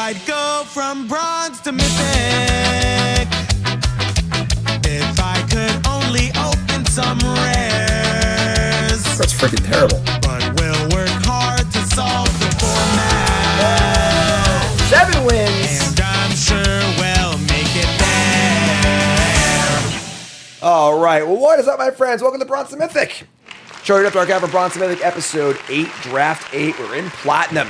I'd go from bronze to mythic. If I could only open some rares. That's freaking terrible. But we'll work hard to solve the format. 7 wins. And I'm sure we'll make it there. All right. Well, what is up, my friends? Welcome to Bronze To Mythic. Showing up to our account for Bronze To Mythic episode 8, draft 8. We're in Platinum.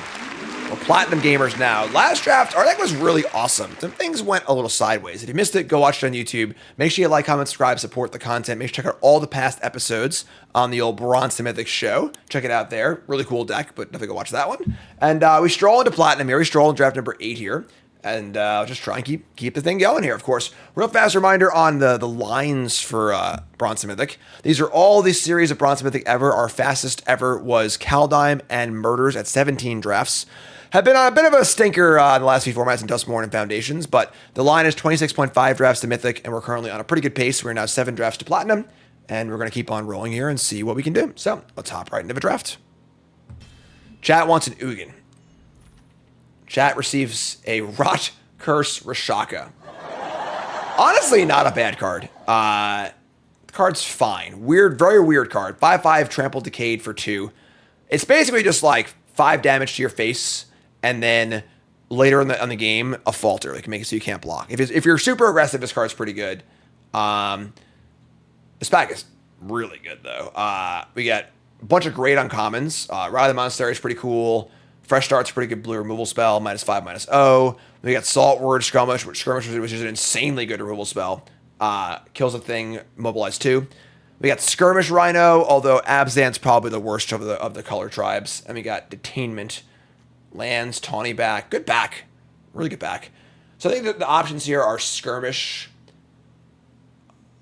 We're Platinum gamers now. Last draft, our deck was really awesome. Some things went a little sideways. If you missed it, go watch it on YouTube. Make sure you like, comment, subscribe, support the content. Make sure to check out all the past episodes on the old Bronze To Mythic show. Check it out there. Really cool deck, but definitely go watch that one. And we stroll into Platinum here. We stroll in draft number 8 here. And just try and keep the thing going here, of course. Real fast reminder on the lines for Bronze To Mythic. These are all the series of Bronze To Mythic ever. Our fastest ever was Kaldheim and Murders at 17 drafts. Have been on a bit of a stinker in the last few formats in Dustmorn and Foundations, but the line is 26.5 drafts to Mythic, and we're currently on a pretty good pace. We're now 7 drafts to Platinum, and we're going to keep on rolling here and see what we can do. So let's hop right into the draft. Chat wants an Ugin. Chat receives a Rot Curse Rashaka. Honestly, not a bad card. The card's fine. Weird, very weird card. 5/5 Trample Decayed for 2. It's basically just like 5 damage to your face, and then later in the game, a falter. Like, make it so you can't block. If you're super aggressive, this card's pretty good. This pack is really good, though. We got a bunch of great uncommons. Ride the Monastery is pretty cool. Fresh Start's a pretty good blue removal spell, -5, -0. We got Saltward Skirmish, which is an insanely good removal spell. Kills a thing, mobilize 2. We got Skirmish Rhino, although Abzan's probably the worst of the color tribes. And we got Detainment, Lands, Tawny back. Good back. Really good back. So I think that the options here are Skirmish.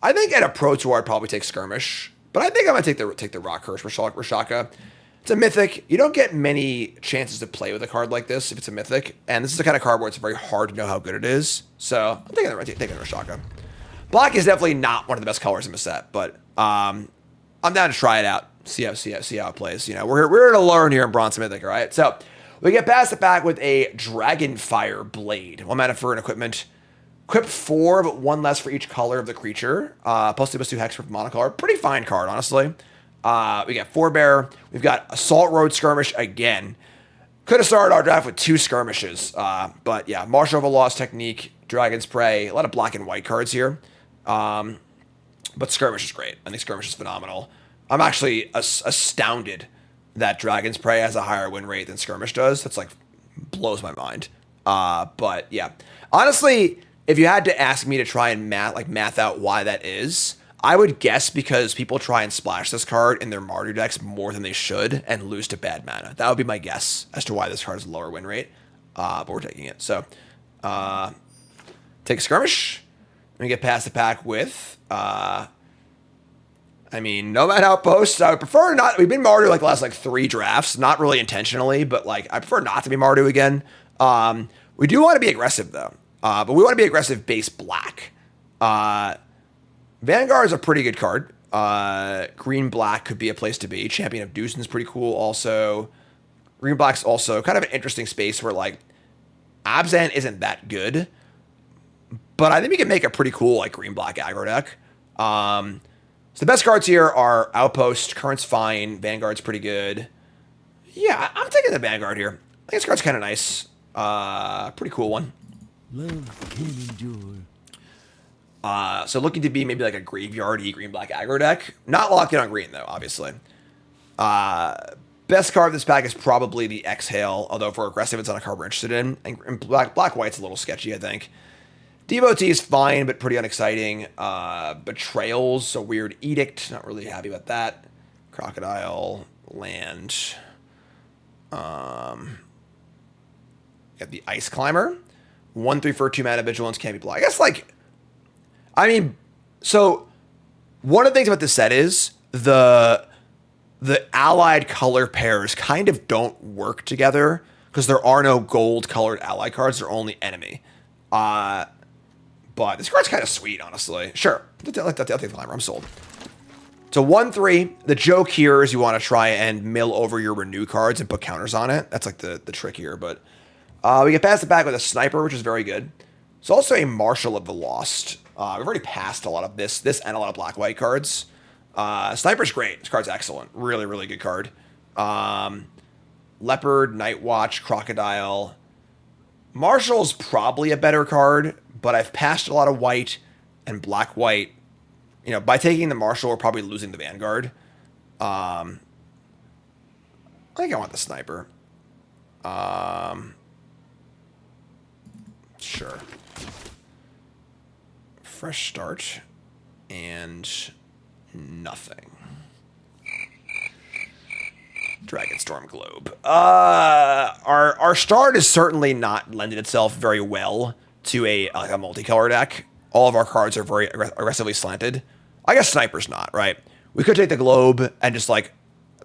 I think at a Pro Tour I'd probably take Skirmish. But I think I'm going to take the Rock Curse Rashaka. It's a Mythic. You don't get many chances to play with a card like this if it's a Mythic. And this is the kind of card where it's very hard to know how good it is. So I'm taking the Rashaka. Black is definitely not one of the best colors in the set, but I'm down to try it out. See how it plays. You know, we're here to learn here in Bronze Mythic, all right? So we get past the back with a Dragonfire Blade. 1 mana for an equipment. Equip 4, but 1 less for each color of the creature. +2/+2 hex for monocolor. Pretty fine card, honestly. We got Forebear. We've got Assault Road Skirmish again. Could have started our draft with 2 skirmishes. But yeah, Marshal of a Lost Technique, Dragon's Prey. A lot of black and white cards here. But Skirmish is great. I think Skirmish is phenomenal. I'm actually astounded that Dragon's Prey has a higher win rate than Skirmish does. That's like blows my mind. But yeah, honestly, if you had to ask me to try and math out why that is, I would guess because people try and splash this card in their Mardu decks more than they should and lose to bad mana. That would be my guess as to why this card has a lower win rate. But we're taking it. So take Skirmish. And we get past the pack with Nomad Outpost. I would prefer not. We've been Mardu like the last 3 drafts. Not really intentionally, but I prefer not to be Mardu again. We do want to be aggressive though. But we want to be aggressive base black. Vanguard is a pretty good card. Green-black could be a place to be. Champion of Duson's pretty cool also. Green-black's also kind of an interesting space where, Abzan isn't that good. But I think we can make a pretty cool, green-black aggro deck. So the best cards here are Outpost. Current's fine. Vanguard's pretty good. Yeah, I'm taking the Vanguard here. I think this card's kind of nice. Pretty cool one. Love can endure. So looking to be maybe a graveyard-y green-black aggro deck. Not locked in on green, though, obviously. Best card of this pack is probably the Exhale, although for aggressive, it's not a card we're interested in. And black-white's a little sketchy, I think. Devotee is fine, but pretty unexciting. Betrayal's a weird edict. Not really happy about that. Crocodile, land. Got the Ice Climber. 1/3 for 2 mana vigilance can't be blocked. I guess so one of the things about this set is the allied color pairs kind of don't work together because there are no gold colored ally cards. They're only enemy. But this card's kind of sweet, honestly. Sure. I'll take the climber. I'm sold. So 1/3. The joke here is you want to try and mill over your renew cards and put counters on it. That's the trick here. But We get past the back with a Sniper, which is very good. It's also a Marshal of the Lost. We've already passed a lot of this and a lot of black-white cards. Sniper's great. This card's excellent. Really, really good card. Leopard, Night Watch, Crocodile. Marshal's probably a better card, but I've passed a lot of white and black-white. You know, by taking the Marshal, we're probably losing the Vanguard. I think I want the Sniper. Sure. Fresh start. And nothing. Dragonstorm Globe. Our start is certainly not lending itself very well to a multicolor deck. All of our cards are very aggressively slanted. I guess Sniper's not, right? We could take the Globe and just like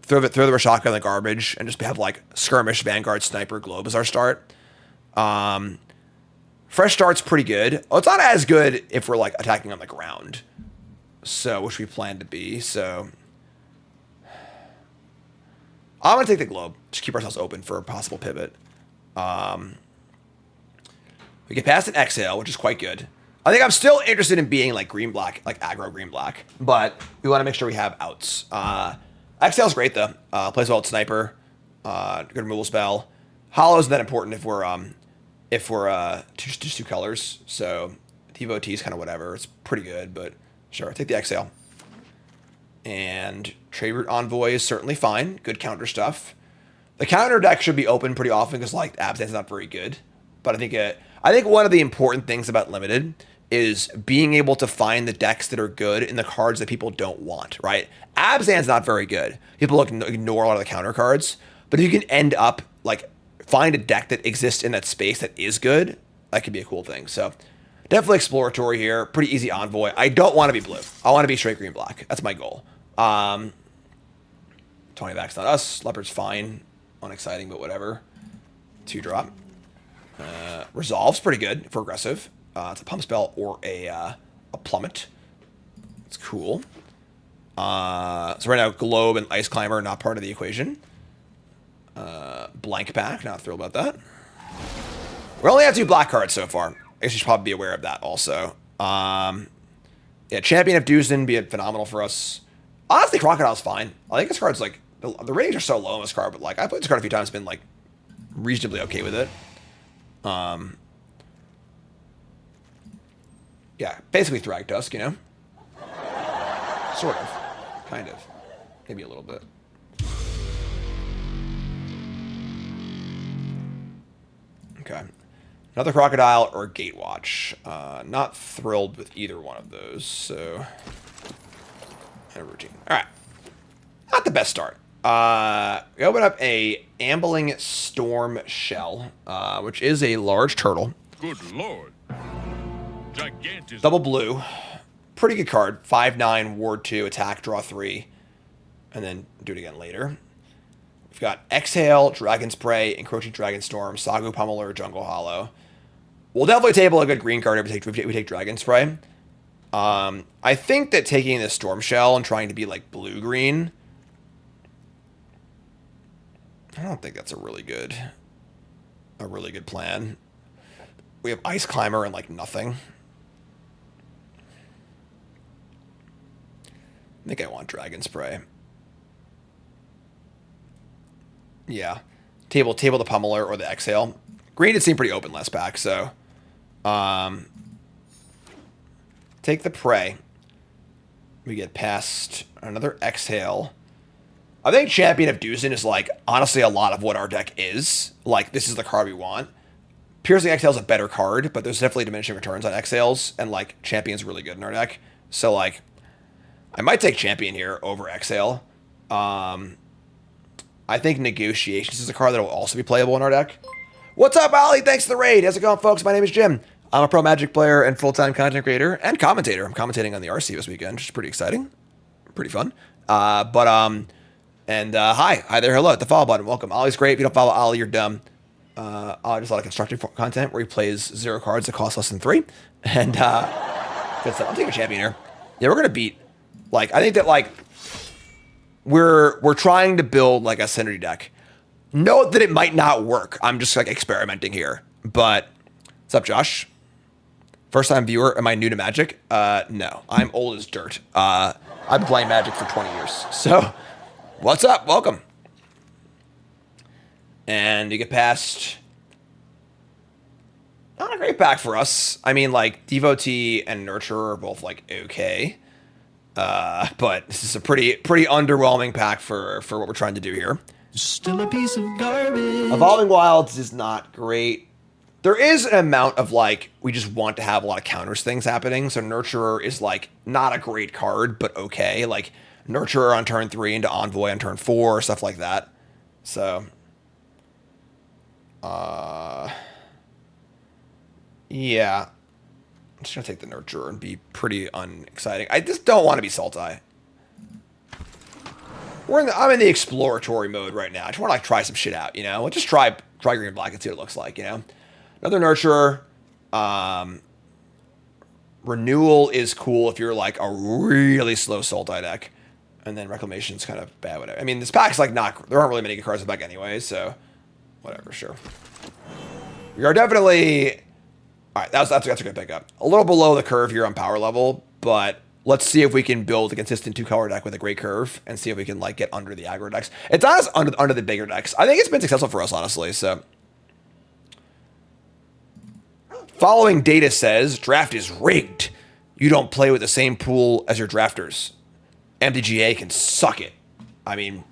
throw the Rashaka in the garbage and just have like Skirmish, Vanguard, Sniper, Globe as our start. Fresh start's pretty good. Well, it's not as good if we're like attacking on the ground. So, which we plan to be. So, I'm going to take the Globe. Just keep ourselves open for a possible pivot. We get past an Exhale, which is quite good. I think I'm still interested in being like green-black, like aggro green-black. But we want to make sure we have outs. Exhale's great, though. Plays well with Sniper. Good removal spell. Hollow isn't that important if we're just two colors. So, Devotee is kind of whatever. It's pretty good, but sure. Take the Exhale. And Trade Route Envoy is certainly fine. Good counter stuff. The counter deck should be open pretty often because like Absence is not very good. But I think one of the important things about Limited is being able to find the decks that are good in the cards that people don't want, right? Abzan's not very good. People ignore a lot of the counter cards. But if you can end up like find a deck that exists in that space that is good, that could be a cool thing. So definitely exploratory here. Pretty easy Envoy. I don't want to be blue. I want to be straight green-black. That's my goal. 20 back's not us. Leopard's fine. Unexciting, but whatever. 2-drop. Resolve's pretty good for aggressive. It's a pump spell or a plummet. It's cool. So right now, Globe and Ice Climber are not part of the equation. Blank pack, not thrilled about that. We only have 2 black cards so far. I guess you should probably be aware of that also. Yeah, Champion of Dusden be phenomenal for us. Honestly, Crocodile's fine. I think this card's like, the ratings are so low on this card, but like, I've played this card a few times, been like, reasonably okay with it. Yeah, basically Thragtusk, you know? Sort of. Kind of. Maybe a little bit. Okay. Another Crocodile or Gatewatch. Not thrilled with either one of those, so... And a routine. Alright. Not the best start. We open up a Ambling Storm Shell, which is a large turtle. Good lord. Gigantic. Double blue. Pretty good card. 5/9, ward 2, attack, draw 3. And then do it again later. We've got Exhale, Dragon's Prey, Encroaching Dragonstorm, Sagu Pummeler, Jungle Hollow. We'll definitely table a good green card if we take Dragon's Prey. I think that taking this Storm Shell and trying to be like blue-green, I don't think that's a really good plan. We have Ice Climber and like nothing. I think I want Dragon's Prey. Yeah. Table the Pummeler or the Exhale. Green did seem pretty open last pack, so take the Prey. We get past another Exhale. I think Champion of Dusden is like honestly a lot of what our deck is. Like this is the card we want. Piercing Exhale is a better card, but there's definitely diminishing returns on Exhales, and like Champion's really good in our deck. So like I might take Champion here over Exhale. I think Negotiations is a card that will also be playable in our deck. What's up, Ali? Thanks for the raid. How's it going, folks? My name is Jim. I'm a pro Magic player and full-time content creator and commentator. I'm commentating on the RC this weekend, which is pretty exciting. Pretty fun. Hi there, hello, at the follow button. Welcome. Ollie's great. If you don't follow Ollie, you're dumb. Ollie does a lot of constructive content where he plays 0 cards that cost less than 3. And good stuff. I'm taking a Champion here. Yeah, we're gonna beat. Like, I think that like we're trying to build like a synergy deck. note that it might not work. I'm just like experimenting here. But what's up, Josh? First time viewer. Am I new to Magic? No, I'm old as dirt. I've been playing Magic for 20 years. So what's up? Welcome. And you get past. Not a great pack for us. I mean, like, Devotee and Nurturer are both, like, okay. But this is a pretty underwhelming pack for what we're trying to do here. Still a piece of garbage. Evolving Wilds is not great. There is an amount of, like, we just want to have a lot of counters things happening. So Nurturer is, like, not a great card, but okay. Like, Nurturer on turn 3 into Envoy on turn 4, stuff like that. So, yeah. I'm just going to take the Nurturer and be pretty unexciting. I just don't want to be Sultai. I'm in the exploratory mode right now. I just want to, like, try some shit out, you know? Just try green and black and see what it looks like, you know? Another Nurturer. Renewal is cool if you're, like, a really slow Sultai deck. And then Reclamation's kind of bad, whatever. I mean, this pack's, like, there aren't really many good cards in the back anyway, so whatever, sure. We are definitely... All right, that's a good pickup. A little below the curve here on power level, but let's see if we can build a consistent 2-color deck with a great curve and see if we can, like, get under the aggro decks. It's not as under the bigger decks. I think it's been successful for us, honestly, so... Following data says, draft is rigged. You don't play with the same pool as your drafters. MTGA can suck it. I mean,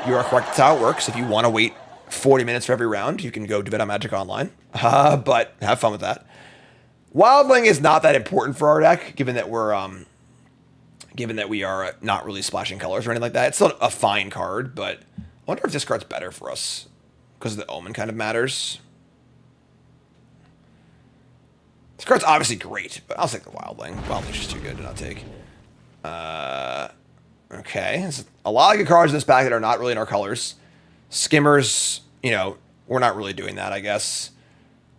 you are correct. That's how it works. If you want to wait 40 minutes for every round, you can go do it on Magic Online. But have fun with that. Wildling is not that important for our deck, given that we are not really splashing colors or anything like that. It's still a fine card, but I wonder if this card's better for us because the Omen kind of matters. This card's obviously great, but I'll take the Wildling. Wildling's just too good to not take. Okay. There's a lot of good cards in this pack that are not really in our colors. Skimmers, you know, we're not really doing that, I guess.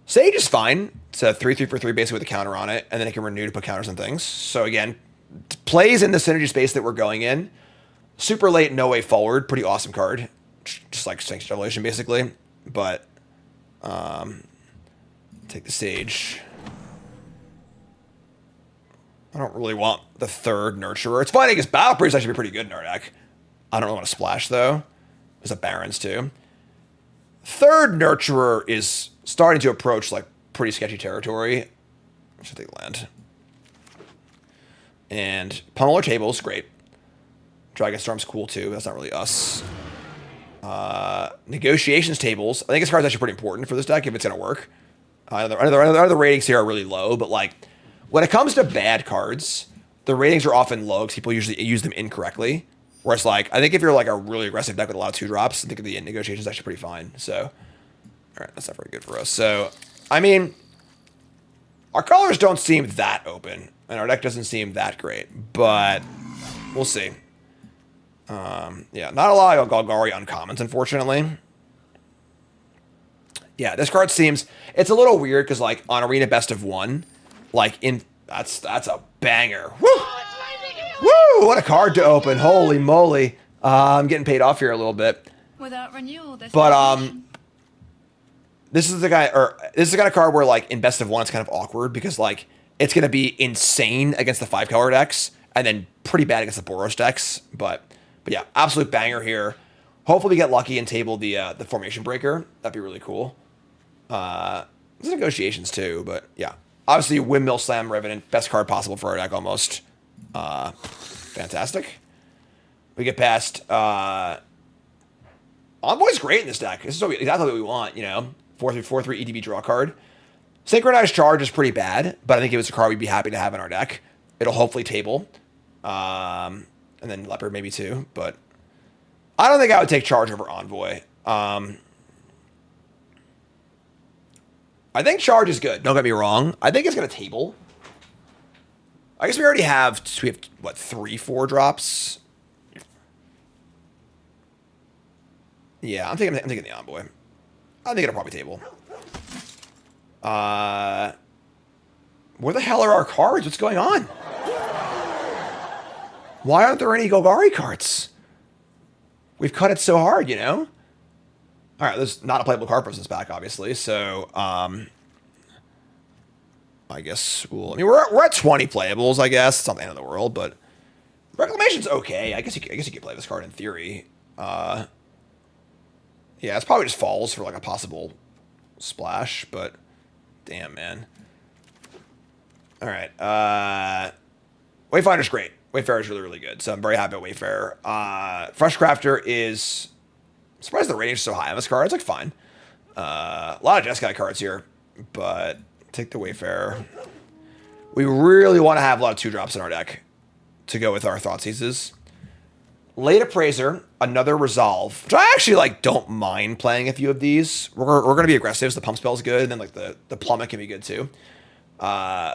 Sage is fine. It's a 3/3 for 3 basically with a counter on it, and then it can renew to put counters on things. So again, plays in the synergy space that we're going in. Super late, no way forward. Pretty awesome card. Just like Sanctioned Revelation, basically. But, take the Sage. I don't really want the third Nurturer. It's funny because Battle Priest actually be pretty good in our deck. I don't really want to splash, though. There's a Barons, too. Third Nurturer is starting to approach, like, pretty sketchy territory. I should take land. And Pummeler Table is great. Dragonstorm's cool, too. That's not really us. Negotiations Tables. I think this card's actually pretty important for this deck if it's going to work. I know the ratings here are really low, but, like, when it comes to bad cards, the ratings are often low because people usually use them incorrectly. Whereas, like, I think if you're, like, a really aggressive deck with a lot of 2-drops, I think the negotiation is actually pretty fine. So, all right, that's not very good for us. So, I mean, our colors don't seem that open, and our deck doesn't seem that great, but we'll see. Yeah, not a lot of Golgari uncommons, unfortunately. Yeah, this card seems... It's a little weird because, like, on Arena Best of 1... Like, that's a banger. Woo! Woo! What a card to open. Holy moly. I'm getting paid off here a little bit. Without renewal, but, this is the kind of card where, like, in Best of 1, it's kind of awkward because, like, it's going to be insane against the 5-color decks and then pretty bad against the Boros decks. But yeah, absolute banger here. Hopefully we get lucky and table the Formation Breaker. That'd be really cool. There's negotiations, too, but yeah. Obviously, Windmill Slam Revenant, best card possible for our deck almost. Fantastic. We get past... Envoy's great in this deck. This is exactly what we want, you know. 4/3 EDB draw card. Synchronized Charge is pretty bad, but I think it was a card we'd be happy to have in our deck. It'll hopefully table. And then Leopard maybe too, but... I don't think I would take Charge over Envoy. I think Charge is good. Don't get me wrong. I think it's going to table. I guess we already have, what, 3/4 drops? Yeah, I'm taking the Envoy. I think it'll probably table. Where the hell are our cards? What's going on? Why aren't there any Golgari cards? We've cut it so hard, you know? All right, there's not a playable card for us in this pack, obviously. So, I guess we'll. I mean, we're at 20 playables. I guess it's not the end of the world, but Reclamation's okay. I guess you could play this card in theory. Yeah, it's probably just falls for like a possible splash, but damn, man. All right, Wayfinder's great. Wayfarer's really, really good, so I'm very happy about Wayfarer. Fresh Crafter is. I'm surprised the rating is so high on this card. It's like fine. A lot of Jeskai cards here, but take the Wayfarer. We really want to have a lot of 2-drops in our deck to go with our Thoughtseizes. Late Appraiser, another Resolve, which I actually like. Don't mind playing a few of these. We're going to be aggressive. So the Pump Spell's good, and then like the Plummet can be good too.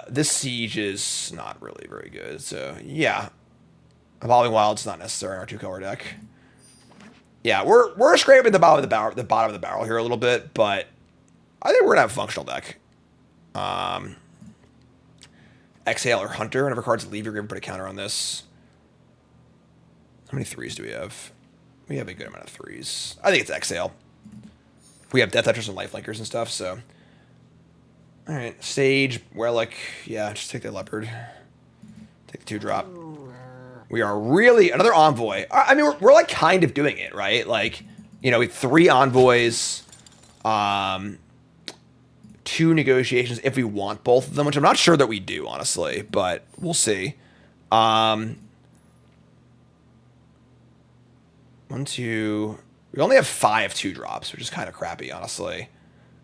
This Siege is not really very good. So yeah, Evolving Wild's not necessary in our 2-color deck. Yeah, we're scraping the bottom of the barrel here a little bit, but I think we're gonna have a functional deck. Exhale or Hunter. Whenever cards leave, you're gonna put a counter on this. How many 3s do we have? We have a good amount of 3s. I think it's Exhale. We have Death Touchers and Lifelinkers and stuff, so. Alright, Sage, Relic. Yeah, just take the Leopard. Take the 2-drop. We are really another Envoy. I mean, we're like kind of doing it, right? Like, you know, we have 3 Envoys, 2 Negotiations if we want both of them, which I'm not sure that we do, honestly, but we'll see. 1, 2. We only have 5 2-drops, which is kind of crappy, honestly,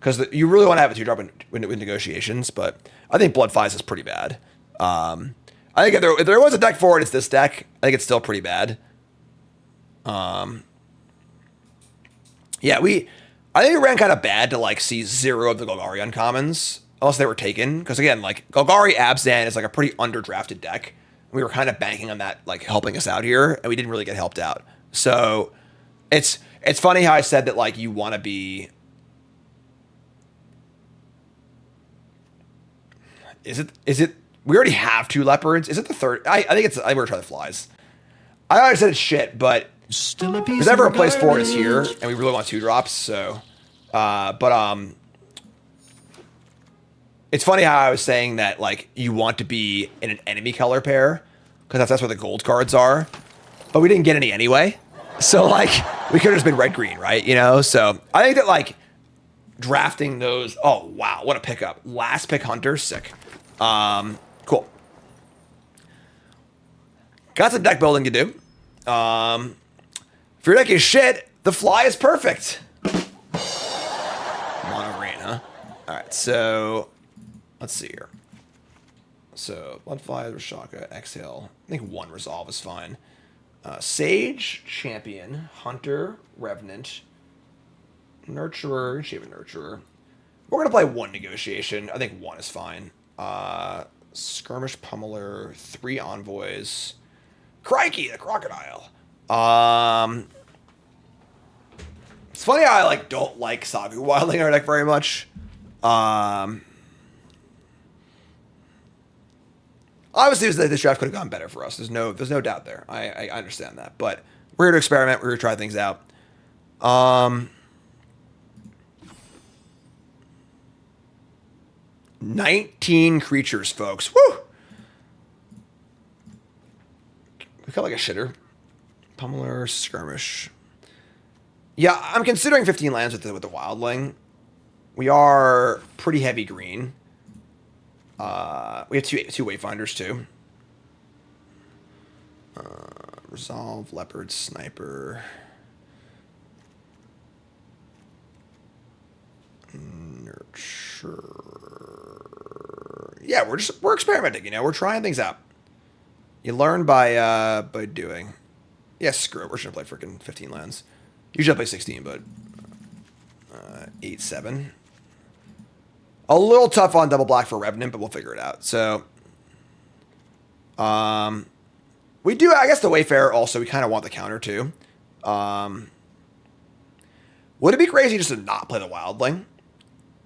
because you really want to have a 2-drop with Negotiations, but I think Blood Flies is pretty bad. I think if there was a deck for it, it's this deck. I think it's still pretty bad. Yeah, I think we ran kind of bad to like see 0 of the Golgari uncommons, unless they were taken. Because again, like Golgari Abzan is like a pretty underdrafted deck. We were kind of banking on that like helping us out here, and we didn't really get helped out. So it's funny how I said that like you want to be. Is it? We already have 2 leopards. Is it the third? I think it's. I we're trying the flies. I already said it's shit, but Still a piece there's never a of place for it is here, garbage. and we really want 2-drops. So, it's funny how I was saying that like you want to be in an enemy color pair because that's where the gold cards are, but we didn't get any anyway. So like we could have just been red green, right? You know. So I think that like drafting those. Oh wow, what a pickup! Last pick Hunter, sick. Cool. Got some deck building to do. If your deck is shit, the fly is perfect. Mono green, huh? Alright, so let's see here. So Blood Fly, Rashaka, Exhale. I think 1 Resolve is fine. Sage, Champion, Hunter, Revenant, Nurturer, Shaven Nurturer. We're gonna play 1 Negotiation. I think 1 is fine. Skirmish Pummeler, 3 Envoys. Crikey, the Crocodile. It's funny how I like don't like Sagu Wildling in our deck very much. Obviously, this draft could have gone better for us. There's no doubt there. I understand that, but we're here to experiment. We're here to try things out. 19 creatures, folks. Woo! We felt like a shitter. Pummeler, Skirmish. Yeah, I'm considering 15 lands with the Wildling. We are pretty heavy green. We have two Wayfinders too. Resolve, Leopard, Sniper. Nurture. Yeah, we're experimenting, you know, we're trying things out. You learn by doing. Yeah, screw it. We're just gonna play freaking 15 lands. Usually I play 16, but 8-7. A little tough on double black for Revenant, but we'll figure it out. So, we do. I guess the Wayfarer also we kind of want the counter too. Would it be crazy just to not play the Wildling?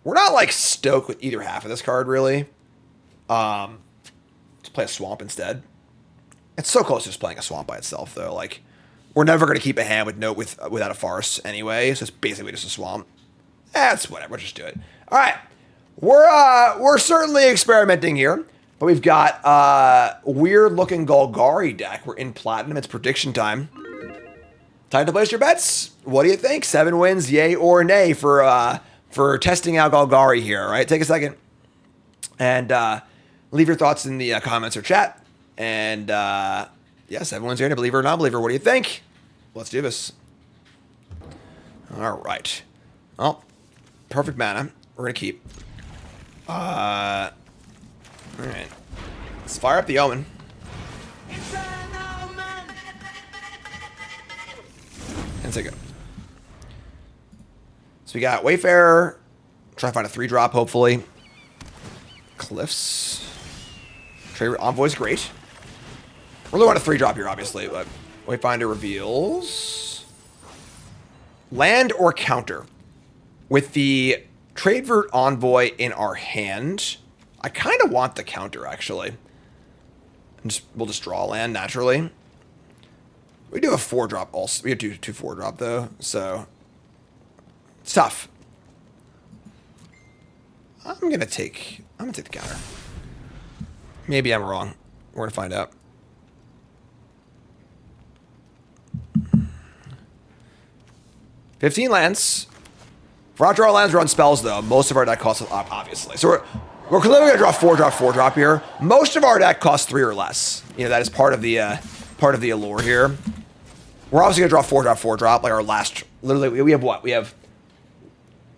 We're not like stoked with either half of this card really. Just play a Swamp instead. It's so close to just playing a Swamp by itself though. Like We're never going to keep a hand without a farce anyway, so it's basically just a swamp. That's whatever. Just do it. All right, we're certainly experimenting here, but we've got weird looking Golgari deck. We're in platinum. It's prediction time. Time to place your bets. What do you think? 7 wins, yay or nay for testing out Golgari here. All right, take a second and leave your thoughts in the comments or chat. And yeah, 7 wins, yay or nay, believer or non-believer. What do you think? Let's do this. All right. Well, perfect mana. We're gonna keep. All right. Let's fire up the Omen. And say go. So we got Wayfarer. Try to find a 3-drop, hopefully. Cliffs. Trade Envoy's great. Really want a 3-drop here, obviously, but Wayfinder reveals land or counter. With the Tradevert Envoy in our hand, I kind of want the counter, actually. We'll just draw land naturally. We do have a 4-drop also. We have two 4-drop though, so it's tough. I'm gonna take the counter. Maybe I'm wrong. We're gonna find out. $15 lands. For our draw lands, we're on spells though. Most of our deck costs obviously. So we're clearly gonna draw 4-drop here. Most of our deck costs 3 or less. You know, that is part of the allure here. We're obviously gonna draw 4-drop, like our last. Literally, we have what? We have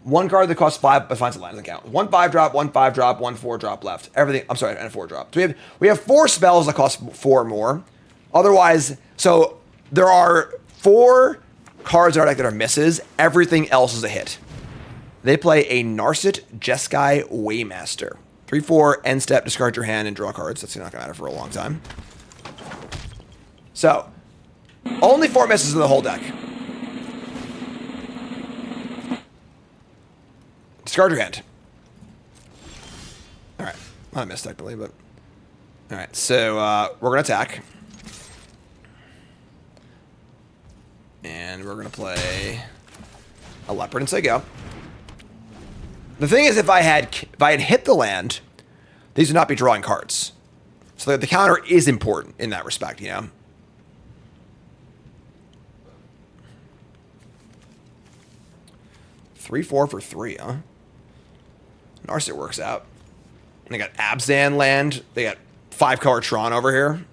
1 card that costs 5 but finds a land account. 1 5-drop, 1 5-drop, 1 4-drop left. Everything. I'm sorry, and a 4-drop. So we have 4 spells that cost 4 or more. Otherwise, so there are 4 cards in our deck that are misses. Everything else is a hit. They play a Narset Jeskai Waymaster. 3/4 end step, discard your hand and draw cards. That's not gonna matter for a long time. So only 4 misses in the whole deck. Discard your hand. All right, not a miss technically, but all right. So we're gonna attack, and we're gonna play a Leopard and say go. The thing is, if I had hit the land, these would not be drawing cards. So the counter is important in that respect, you know. Three, 4 for 3, huh? Narset works out. And they got Abzan land. They got 5-color Tron over here.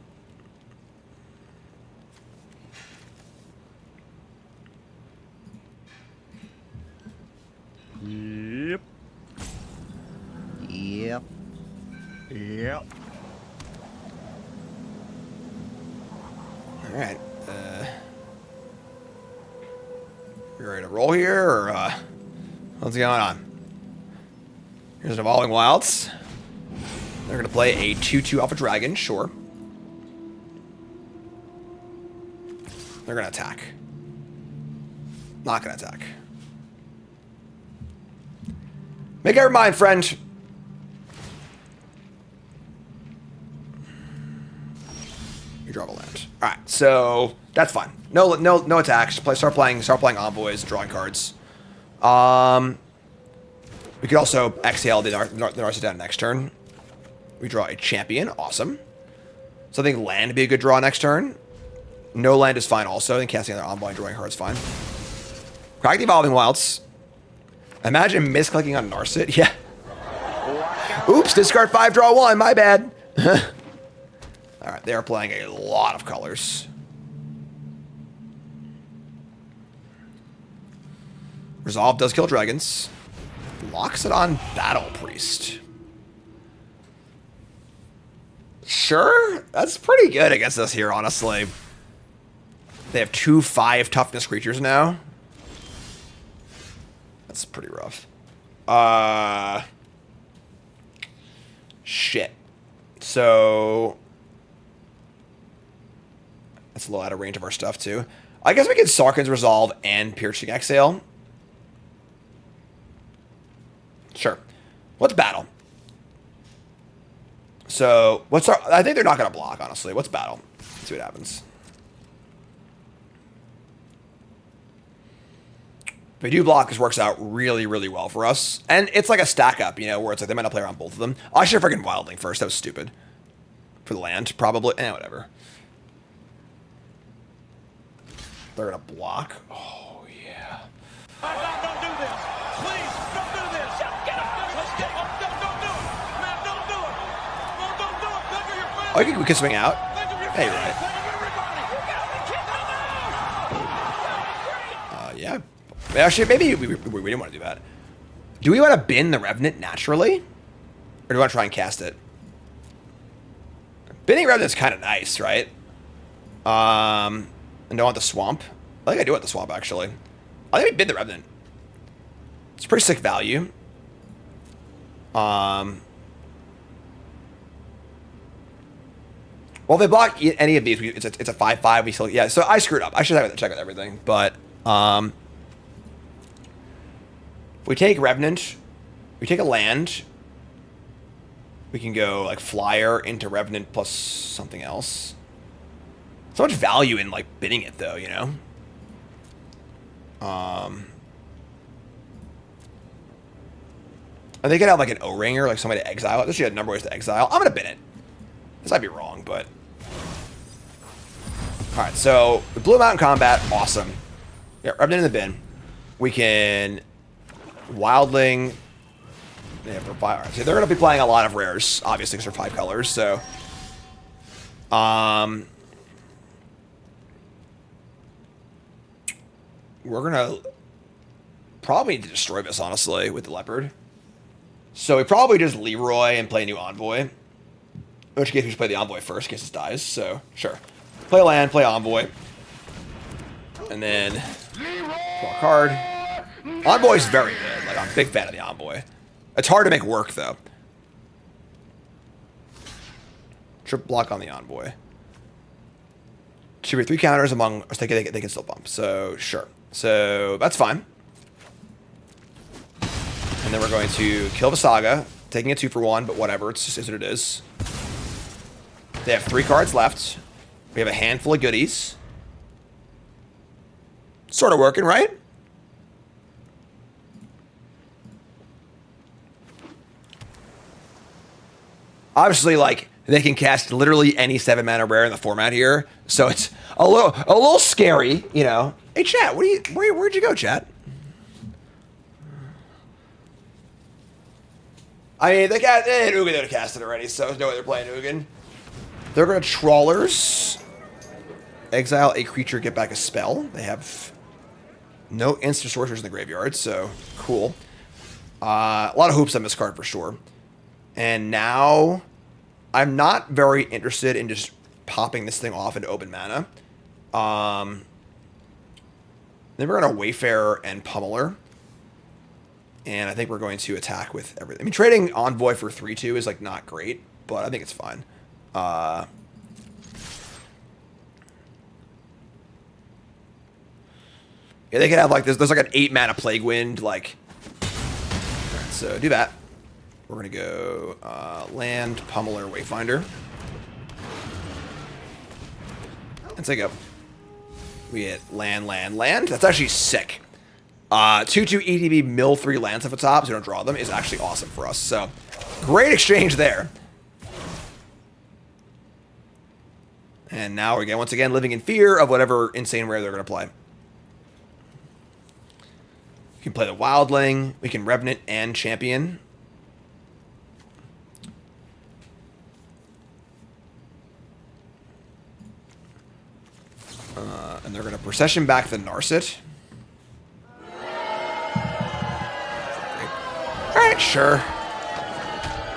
Yep. Yep. Yep. All right. You ready to roll here, or what's going on? Here's an Evolving Wilds. They're going to play a 2/2 Alpha Dragon, sure. They're going to attack. Not going to attack. Make up your mind, friend. You draw a land. All right, so that's fine. No attacks. Start playing envoys, drawing cards. We could also exhale the Narset down next turn. We draw a champion, awesome. So I think land would be a good draw next turn. No land is fine also. I think casting another envoy and drawing cards fine. Crack the Evolving Wilds. Imagine misclicking on Narset. Yeah. Oops, discard 5, draw 1. My bad. All right, they are playing a lot of colors. Resolve does kill dragons. Locks it on Battle Priest. Sure, that's pretty good against us here, honestly. They have 2 5 toughness creatures now. That's pretty rough. Shit. So that's a little out of range of our stuff too. I guess we could Sarkhan's Resolve and Piercing Exhale. Sure. What's battle? So what's our? I think they're not gonna block, honestly. What's battle? Let's see what happens. If we do block, this works out really, really well for us. And it's like a stack up, you know, where it's like they might not play around both of them. Oh, I should have freaking Wildling first. That was stupid. For the land, probably. Whatever. They're going to block. Oh, yeah. Don't do this. Please, don't do this. Get up. Let's get up. Don't do it. Man, don't do it. No, don't do it. Think of your family. Oh, you can, we can swing out. Think of your Hey, family. right. Think of everybody. You get up and kick them out. Yeah. Actually, maybe we didn't want to do that. Do we want to bin the Revenant naturally? Or do we want to try and cast it? Binning Revenant's kind of nice, right? And don't want the Swamp. I think I do want the Swamp, actually. I think we bin the Revenant. It's pretty sick value. Well, if they block any of these, it's a 5/5. We still, yeah. So I screwed up. I should have check with everything, but if we take Revenant, we take a land. We can go like Flyer into Revenant plus something else. So much value in like bidding it though, you know. And they could have like an O-ringer, like somebody to exile it. This should have a number of ways to exile. I'm gonna bin it. This might be wrong, but all right. So we blew them out in combat. Awesome. Yeah, Revenant in the bin. We can Wildling. Yeah, for 5. Right, so they're going to be playing a lot of rares, obviously, because they're 5 colors. So, we're going to probably need to destroy this, honestly, with the Leopard. So we probably just Leroy and play a new Envoy. In which case we should play the Envoy first, in case it dies. So, sure. Play land, play Envoy. And then draw a card. Envoy's very good. Like, I'm a big fan of the Envoy. It's hard to make work, though. Trip block on the Envoy. Should be 3 counters among... They can still bump. So, sure. So, that's fine. And then we're going to kill Visaga. Taking a 2-for-1, but whatever. It's just what it is. They have 3 cards left. We have a handful of goodies. Sort of working, right? Obviously, like, they can cast literally any 7-mana rare in the format here, so it's a little scary, you know. Hey, chat, where'd you go, chat? I mean, they had Ugin to cast it already, so there's no way they're playing Ugin. They're going to Trawlers. Exile a creature, get back a spell. They have no instant sorcerers in the graveyard, so cool. A lot of hoops on this card for sure. And now, I'm not very interested in just popping this thing off into open mana. Then we're going to Wayfarer and Pummeler. And I think we're going to attack with everything. I mean, trading Envoy for 3/2 is, like, not great, but I think it's fine. Yeah, they could have, like, there's like an 8-mana Plague Wind, like... Alright, so do that. We're going to go land, Pummeler, Wayfinder. And take up. We hit land, land, land. That's actually sick. 2/2 EDB, mill 3 lands off the top, so we don't draw them, is actually awesome for us. So, great exchange there. And now we're, once again, living in fear of whatever insane rare they're going to play. We can play the Wildling. We can Revenant and Champion. And they're going to Procession back the Narset. Alright, sure.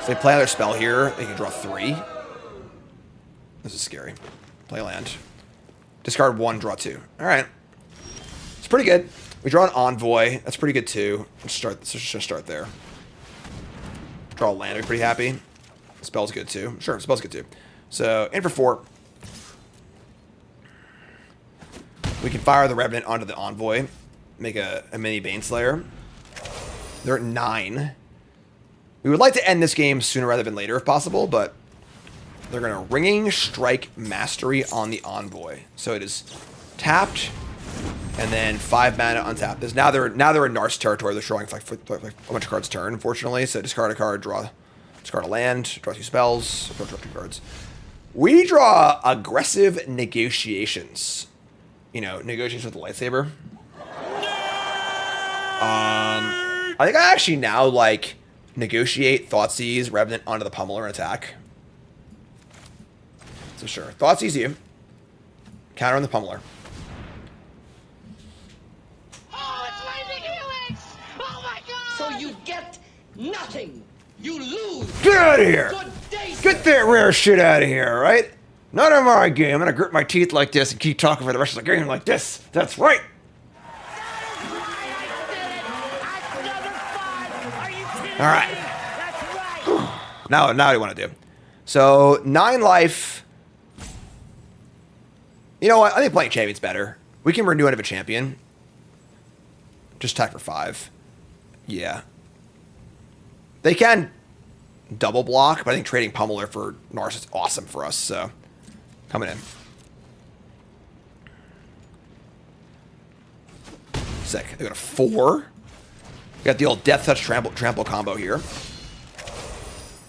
So they play another spell here. They can draw 3. This is scary. Play land. Discard 1, draw 2. Alright. It's pretty good. We draw an Envoy. That's pretty good too. Let's just start there. Draw a land. Are we pretty happy? Spell's good too. Sure, spell's good too. So, in for 4. We can fire the Revenant onto the Envoy. Make a mini Baneslayer. They're at 9. We would like to end this game sooner rather than later if possible, but they're going to Ringing Strike Mastery on the Envoy. So it is tapped, And then 5 mana untap this. Now they're in Nar's territory. They're showing like a bunch of cards a turn, unfortunately. So discard a card, discard a land, draw 2 spells, draw 2 cards. We draw aggressive negotiations. You know, negotiations with the lightsaber. I think I actually now like negotiate Thoughtseize Revenant onto the Pummeler and attack. So sure, Thoughtseize you. Counter on the Pummeler. Oh, it's Lightning Helix! Oh my god! So you get nothing. You lose. Get out of here! Good day, Get that rare shit out of here, right? Not in my game. I'm gonna grit my teeth like this and keep talking for the rest of the game like this. That's right. All right. That's right. Now what do you want to do? So 9 life. You know what? I think playing champion's better. We can renew end of a champion. Just attack for 5. Yeah. They can double block, but I think trading Pummeler for Nars is awesome for us. So coming in. Sick. They got a 4. We got the old Death Touch Trample combo here.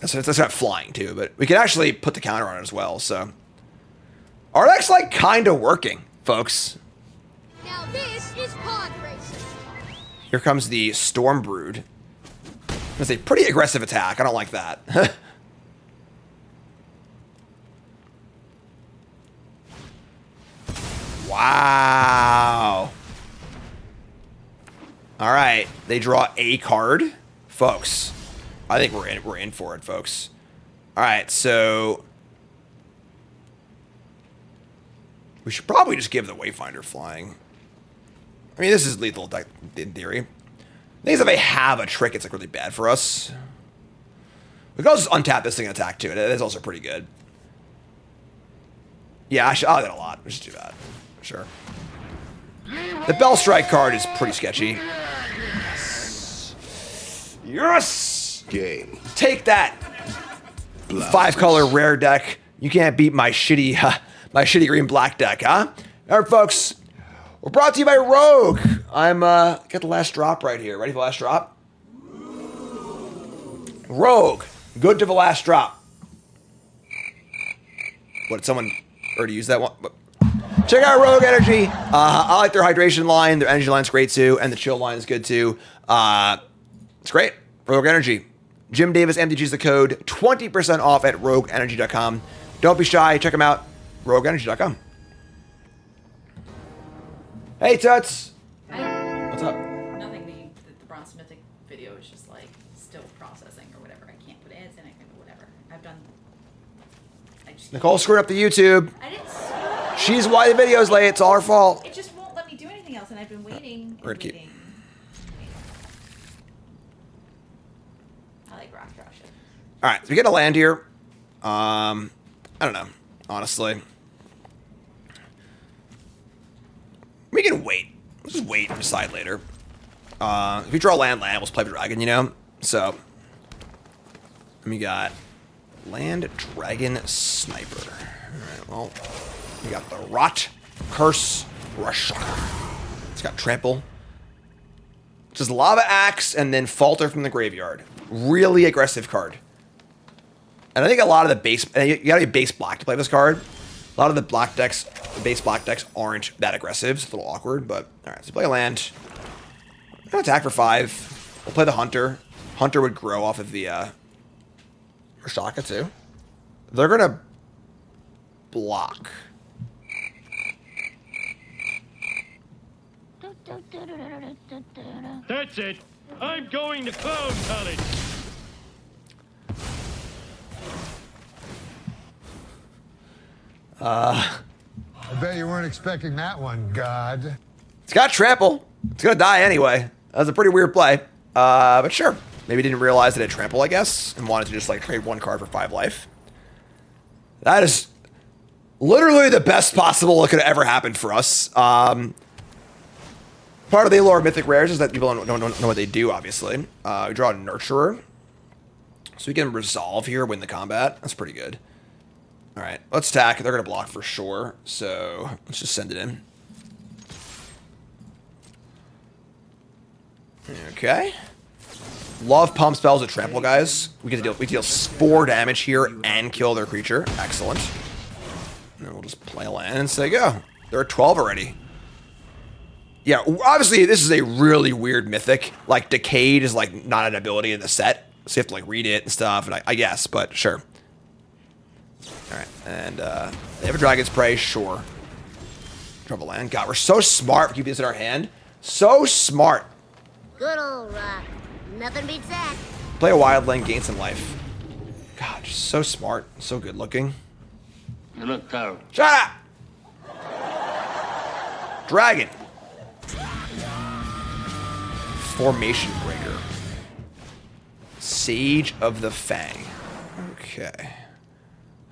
That's not flying too, but we can actually put the counter on it as well. So our deck's like kind of working, folks. Now this is pod racing. Here comes the Storm Brood. It's a pretty aggressive attack. I don't like that. Wow. All right, they draw a card, folks. I think we're in for it, folks. All right, so we should probably just give the Wayfinder flying. I mean, this is lethal in theory. I think if they have a trick, it's like really bad for us. We can also just untap this thing and attack too. It is also pretty good. Yeah, I'll get a lot. Let's just do that. Sure. The Bell Strike card is pretty sketchy. Yes! Game. Take that! 5-color rare deck. You can't beat my shitty green black deck, huh? All right, folks. We're brought to you by Rogue. I'm got the last drop right here. Ready for the last drop? Rogue. Good to the last drop. What, did someone already use that one? Check out Rogue Energy. I like their hydration line. Their energy line's great too, and the chill line is good too. It's great. Rogue Energy. Jim Davis MTG's the code. 20% off at rogueenergy.com. Don't be shy. Check them out. rogueenergy.com. Hey, Tuts. Hi. What's up? Nothing. The Bronze To Mythic video is just like still processing or whatever. I can't put ads in. I can whatever. I've done. Nicole screwed up the YouTube. I didn't. She's why the video's late. It's all her fault. It just won't let me do anything else, and I've been waiting. We're gonna keep- Waiting. I like rock Russia. All right, so we get a land here. I don't know, honestly. We can wait. Let's just wait and decide later. If we draw land, we'll play dragon, you know? So, we got land, dragon, sniper. All right, well, we got the Rot, Curse, Rush. It's got Trample. Just Lava Axe and then Falter from the graveyard. Really aggressive card. And I think a lot of the base, and you gotta be base black to play this card. A lot of the black decks, the base black decks aren't that aggressive. It's a little awkward, but all right. So play a land. We're gonna attack for 5. We'll play the Hunter. Hunter would grow off of the Rashaka too. They're gonna block. That's it. I'm going to clown college. I bet you weren't expecting that one, God. It's got trample. It's gonna die anyway. That was a pretty weird play. But sure. Maybe didn't realize that it had trample, I guess, and wanted to just like trade 1 card for 5 life. That is literally the best possible that could have ever happened for us. Part of the allure of Mythic Rares is that people don't know what they do, obviously. We draw a Nurturer. So we can resolve here, win the combat. That's pretty good. All right, let's attack. They're going to block for sure. So let's just send it in. Okay. Love pump spells with trample, guys. We get to deal 4 damage here and kill their creature. Excellent. And then we'll just play a land and say go. They're at 12 already. Yeah, obviously this is a really weird mythic. Like Decayed is like not an ability in the set, so you have to like read it and stuff. And I guess, but sure. All right, and they have a Dragon's Prey, sure. Drop a land. God, we're so smart. We keep this in our hand. So smart. Good old rock. Nothing beats that. Play a wild land, gain some life. God, just so smart, so good looking. You look terrible. Shut up! Dragon. Formation Breaker. Sage of the Fang. Okay.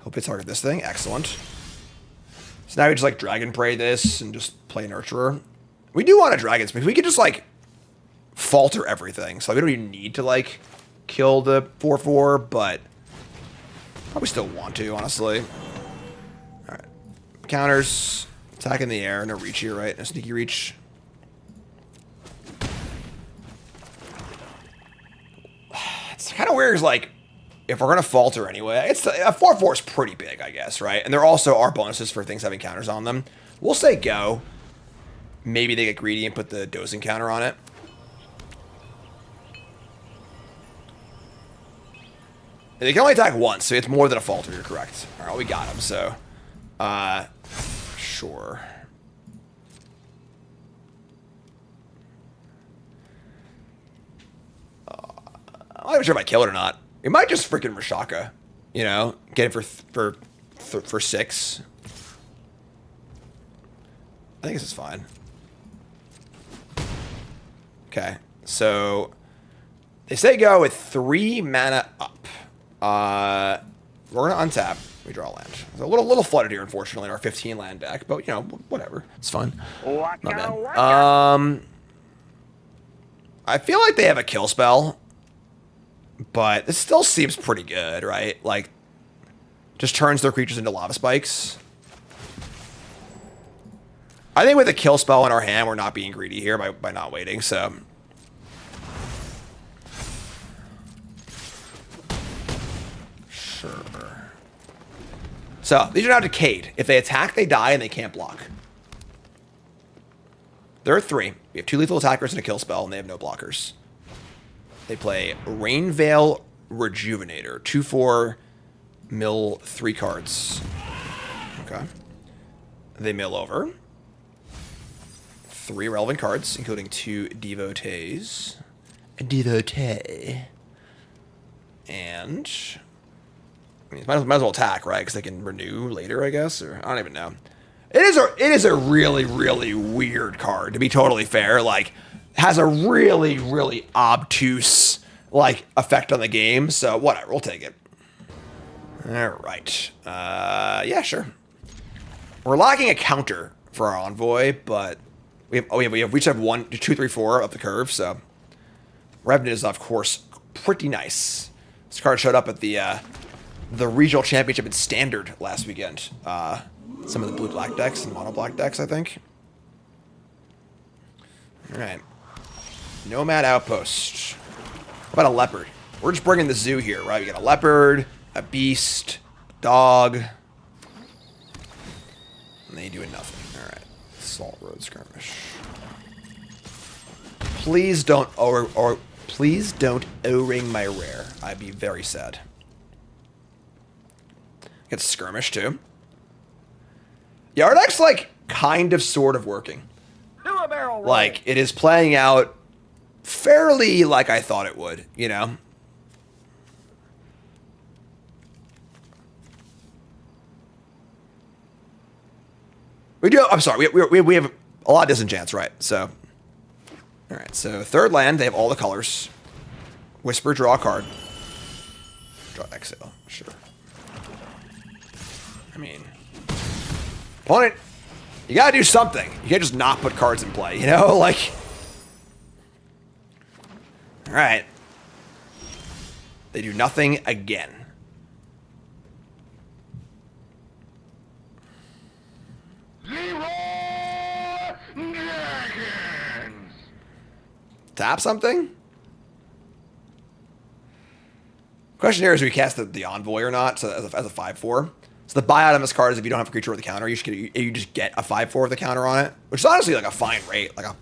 Hope it's target this thing. Excellent. So now we just like Dragon Prey this and just play Nurturer. We do want a Dragon Smith. We could just like falter everything. So we don't even need to like kill the 4/4, but probably still want to, honestly. Alright. Counters. Attack in the air. No reach here, right? No sneaky reach. It's kind of weird, like, if we're going to falter anyway, it's a 4/4 is pretty big, I guess, right? And there also are bonuses for things having counters on them. We'll say go. Maybe they get greedy and put the dosing counter on it. And they can only attack once, so it's more than a falter, you're correct. All right, we got him, so... sure. I'm not even sure if I kill it or not. We might just freaking Rashaka, you know, get it for 6. I think this is fine. Okay, so they say go with 3 mana up. We're gonna untap. We draw land. It's a little flooded here, unfortunately, in our 15 land deck, but you know, whatever. It's fun. Not bad. I feel like they have a kill spell. But this still seems pretty good, right? Like, just turns their creatures into lava spikes. I think with a kill spell in our hand, we're not being greedy here by not waiting, so... Sure. So, these are now Decayed. If they attack, they die, and they can't block. There are 3. We have 2 lethal attackers and a kill spell, and they have no blockers. They play Rainveil Rejuvenator. 2/4, mill 3 cards. Okay. They mill over 3 relevant cards, including 2 devotees. A devotee. And... I mean, might as well attack, right? Because they can renew later, I guess? Or I don't even know. It is a really, really weird card, to be totally fair. Like... has a really, really obtuse, like, effect on the game. So, whatever. We'll take it. All right. Yeah, sure. We're lacking a counter for our Envoy, but we just have 1, 2, 3, 4 up the curve, so Revenant is, of course, pretty nice. This card showed up at the regional championship in Standard last weekend. Some of the blue-black decks and mono-black decks, I think. All right. Nomad Outpost. How about a leopard? We're just bringing the zoo here, right? We got a leopard, a beast, a dog. And they doing nothing. All right. Salt Road Skirmish. Please don't please don't O-ring my rare. I'd be very sad. Get Skirmish too. Yeah, our deck's like kind of sort of working. Like it is playing out fairly like I thought it would, you know? We do, I'm sorry, we have a lot of disenchants, right? So, all right, so 3rd land, they have all the colors. Whisper, draw a card. Draw exile, sure. I mean, opponent, you gotta do something. You can't just not put cards in play, you know? Like... Alright. They do nothing again. tap something? Question here is, do we cast the Envoy or not? So as a 5/4. So the buyout on this card is if you don't have a creature with a counter, you just get a 5/4 with a counter on it, which is honestly like a fine rate. Like a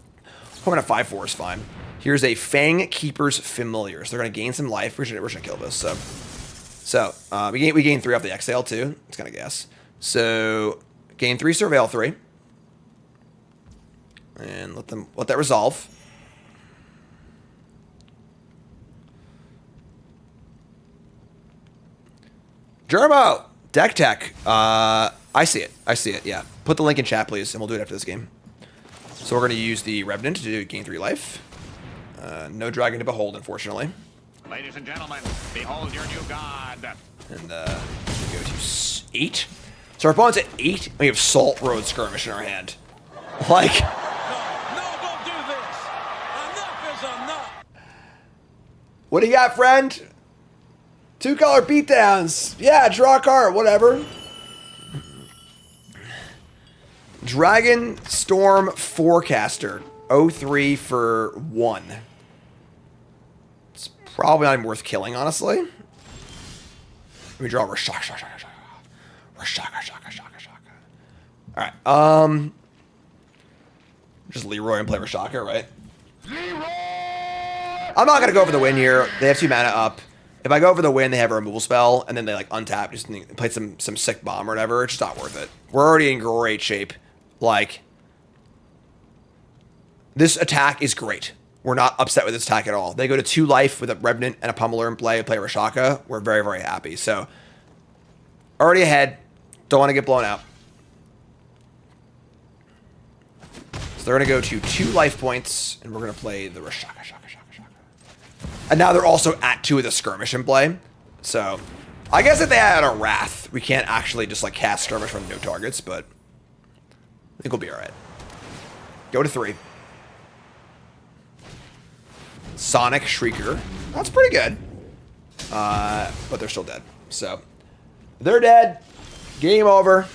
home a 5/4 is fine. Here's a Fang Keeper's Familiar. So they're gonna gain some life. We're gonna kill this. So we gain 3 off the exhale too. It's gonna guess. So gain 3, surveil 3, and let that resolve. Germo, deck tech. I see it. Yeah, put the link in chat, please, and we'll do it after this game. So we're going to use the Revenant to do gain 3 life. No Dragon to behold, unfortunately. Ladies and gentlemen, behold your new god. And we go to 8. So our opponent's at 8. And we have Salt Road Skirmish in our hand. Like, No, don't do this. Enough is enough. what do you got, friend? 2-color beatdowns. Yeah, draw a card, whatever. Dragonstorm Forecaster. 0-3 for 1. It's probably not even worth killing, honestly. We draw Rashaka. Alright, just Leroy and play Rashaka, right? Leroy! I'm not gonna go for the win here. They have 2 mana up. If I go for the win, they have a removal spell, and then they like untap, just play some sick bomb or whatever. It's just not worth it. We're already in great shape. Like, this attack is great. We're not upset with this attack at all. They go to 2 life with a Revenant and a Pummeler in play Rashaka. We're very, very happy. So, already ahead. Don't want to get blown out. So they're going to go to 2 life points, and we're going to play the Rashaka. And now they're also at 2 of the Skirmish in play. So, I guess if they had a Wrath, we can't actually just like cast Skirmish from no targets, but I think we'll be alright. Go to 3. Sonic Shrieker. That's pretty good. But they're still dead. So, they're dead. Game over.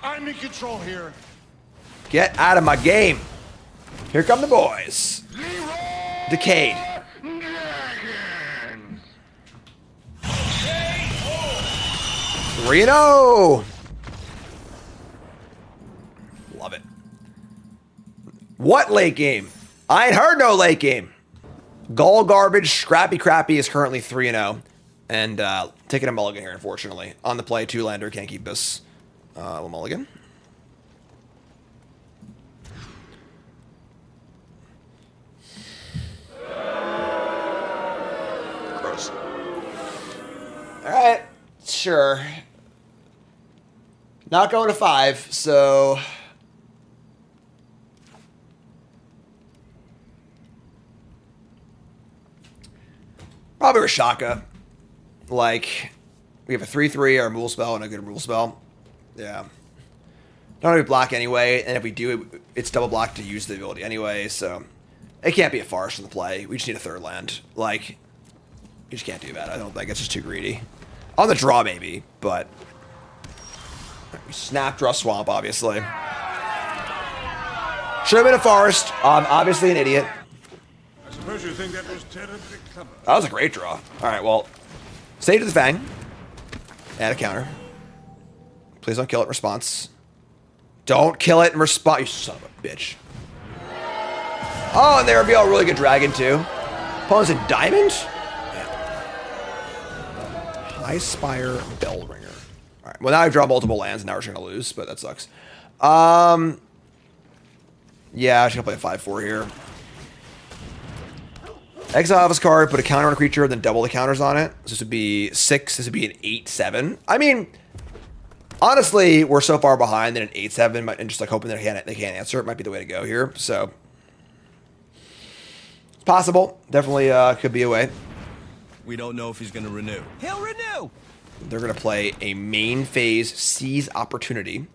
I'm in control here. Get out of my game. Here come the boys. Decayed. 3-0. Love it. What late game? I ain't heard no late game. Gall Garbage, Scrappy Crappy is currently 3-0. And taking a mulligan here, unfortunately. On the play, 2-lander, can't keep this. Little mulligan. Gross. Alright, sure. Not going to 5, so... Probably Rashaka. Like, we have a 3/3, our removal spell, and a good removal spell. Yeah. Don't have to block anyway, and if we do, it's double block to use the ability anyway, so... It can't be a farce in the play. We just need a 3rd land. Like, we just can't do that. I don't think it's just too greedy. On the draw, maybe, but... We snap, draw, swamp, obviously. Should have been a forest. I'm obviously an idiot. I suppose you think that was terribly clever. That was a great draw. All right, well, Sage of the Fang. Add a counter. Please don't kill it in response. Don't kill it in response, you son of a bitch. Oh, and they reveal a really good dragon, too. Opponent's a diamond? Yeah. High Spire Bellringer. All right, well, now I draw multiple lands, and now we're just going to lose, but that sucks. Yeah, I'm just going to play a 5/4 here. Exile this card, put a counter on a creature, then double the counters on it. So this would be 6, this would be an 8/7. I mean, honestly, we're so far behind that an 8/7, and just like hoping that they can't answer, it might be the way to go here. So, it's possible. Definitely could be a way. We don't know if he's going to renew. He'll renew! They're going to play a main phase Seize Opportunity.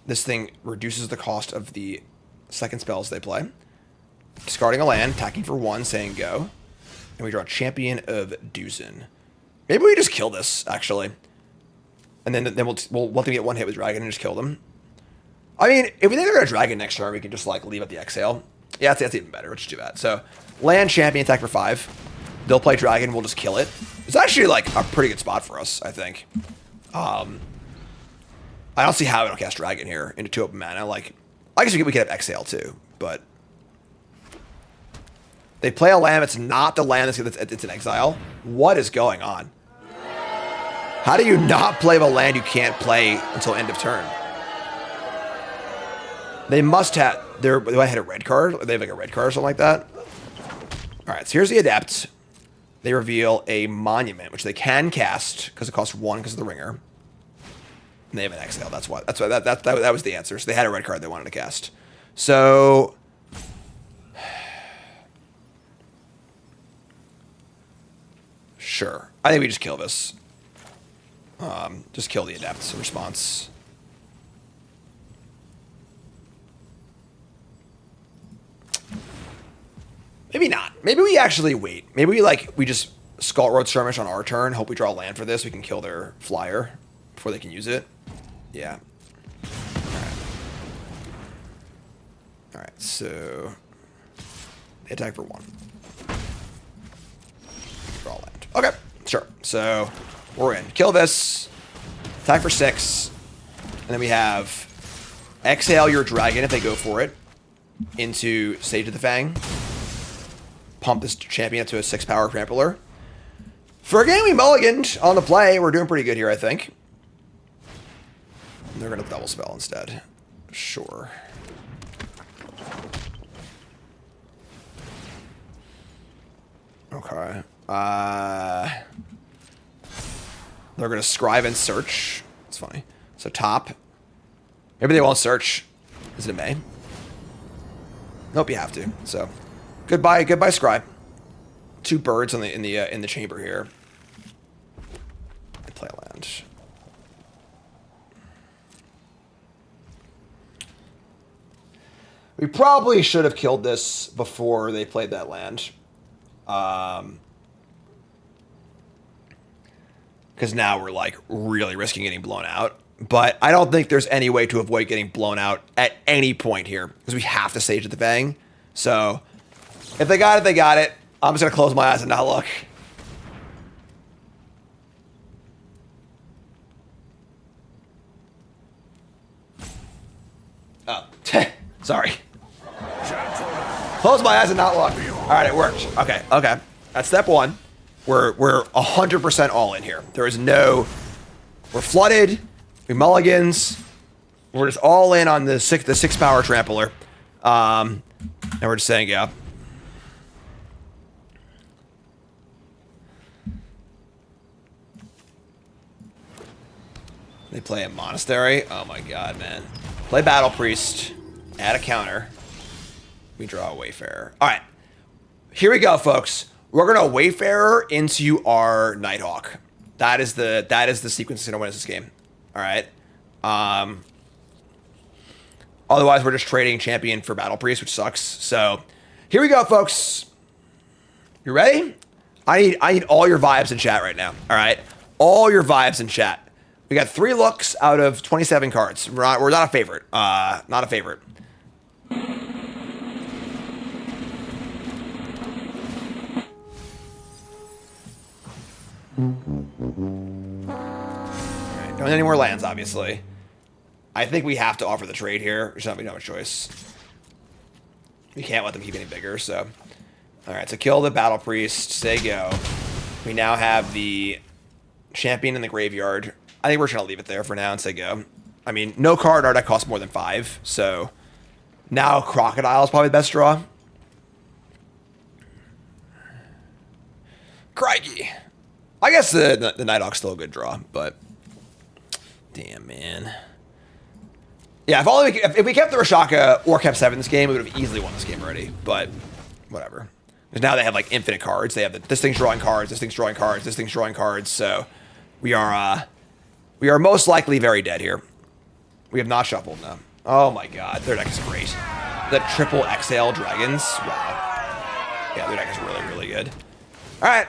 This thing reduces the cost of the second spells they play. Discarding a land, attacking for 1, saying go. And we draw Champion of Duzin. Maybe we just kill this, actually. And then we'll let them get 1 hit with Dragon and just kill them. I mean, if we think they're going to Dragon next turn, we can just like leave at the exhale. Yeah, that's even better. Let's just do that. So, land champion attack for 5. They'll play dragon. We'll just kill it. It's actually like a pretty good spot for us, I think. I don't see how we don't cast dragon here into 2 open mana. Like, I guess we could have exhale too, but they play a land. It's not the land it's in exile. What is going on? How do you not play a land you can't play until end of turn? They must have. They had a red card. They have like a red card or something like that. All right. So here's the adept. They reveal a monument, which they can cast because it costs 1 because of the ringer. And they have an exhale. That's why. That was the answer. So they had a red card they wanted to cast. So sure, I think we just kill this. Just kill the adept's response. Maybe not. Maybe we actually wait. Maybe we just Skull Road Skirmish on our turn. Hope we draw land for this. We can kill their flyer before they can use it. Yeah. All right. So they attack for 1. Draw land. Okay. Sure. So we're in. Kill this. Attack for 6. And then we have exhale your dragon if they go for it into Sage of the Fang. Pump this champion up to a 6 power trampler. For a game we mulliganed on the play, we're doing pretty good here, I think. They're going to double spell instead. Sure. Okay. They're going to scribe and search. It's funny. So top. Maybe they won't search. Is it a May? Nope, you have to. So goodbye, scribe. 2 birds in the chamber here. I play a land. We probably should have killed this before they played that land. Because now we're like really risking getting blown out. But I don't think there's any way to avoid getting blown out at any point here. Because we have to Sage at the Fang. So if they got it, they got it. I'm just going to close my eyes and not look. Oh, sorry. Close my eyes and not look. All right, it worked. Okay. That's step 1. We're 100% all in here. There is no. We're flooded. We mulligans. We're just all in on the 6 power trampler. And we're just saying, yeah. They play a monastery. Oh my god, man. Play Battle Priest. Add a counter. We draw a Wayfarer. All right. Here we go, folks. We're gonna Wayfarer into our Nighthawk. That is the sequence that's gonna win us this game. All right. Otherwise, we're just trading champion for Battle Priest, which sucks. So here we go, folks. You ready? I need all your vibes in chat right now. All right, all your vibes in chat. We got 3 looks out of 27 cards. We're not a favorite. Not a favorite. Don't need any more lands, obviously. I think we have to offer the trade here. We don't have a choice. We can't let them keep getting bigger, so. Alright, so kill the Battle Priest. Say go. We now have the champion in the graveyard. I think we're just going to leave it there for now and say go. I mean, no card art that costs more than 5, so. Now Crocodile is probably the best draw. Crikey. I guess the Nighthawk's still a good draw, but. Damn, man. Yeah, if we kept the Rashaka or kept 7 this game, we would have easily won this game already. But whatever. Because now they have like infinite cards. They have this thing's drawing cards, this thing's drawing cards, this thing's drawing cards. So we are most likely very dead here. We have not shuffled now. Oh my god, their deck is great. The triple exhale dragons. Wow. Yeah, their deck is really, really good. All right.